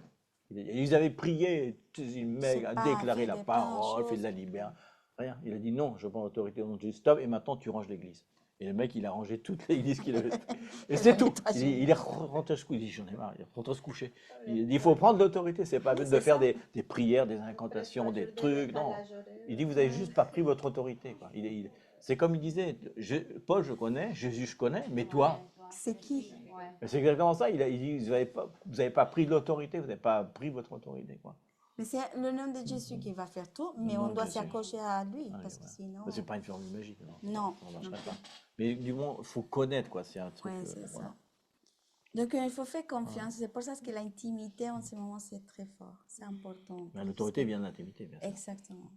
S2: Ils avaient prié, le mec a déclaré la parole, fait de la liberté. Rien. Il a dit non, je prends l'autorité au nom de Jésus, stop, et maintenant tu ranges l'église. Et le mec, il a rangé toute l'église qu'il avait. Et c'est tout. Il est rentré se coucher. Il dit j'en ai marre, il est rentré se coucher. Il dit il faut prendre l'autorité, c'est pas de faire des prières, des incantations, des trucs. Non. Il dit vous avez juste pas pris votre autorité. Quoi. C'est comme il disait Paul, je connais, Jésus, je connais, mais toi.
S3: C'est qui?
S2: C'est exactement ça. Il dit vous n'avez pas pris l'autorité, vous n'avez pas pris votre autorité. Quoi.
S3: Mais c'est le nom de Jésus qui va faire tout, mais on doit s'accrocher à lui, parce que sinon...
S2: C'est pas une formule magique.
S3: Non.
S2: Ça marcherait pas. Mais du moins, il faut connaître, quoi. C'est un truc.
S3: Oui, c'est ça. Donc, il faut faire confiance. C'est pour ça que l'intimité, en ce moment, c'est très fort. C'est important.
S2: L'autorité vient de l'intimité, bien sûr.
S3: Exactement.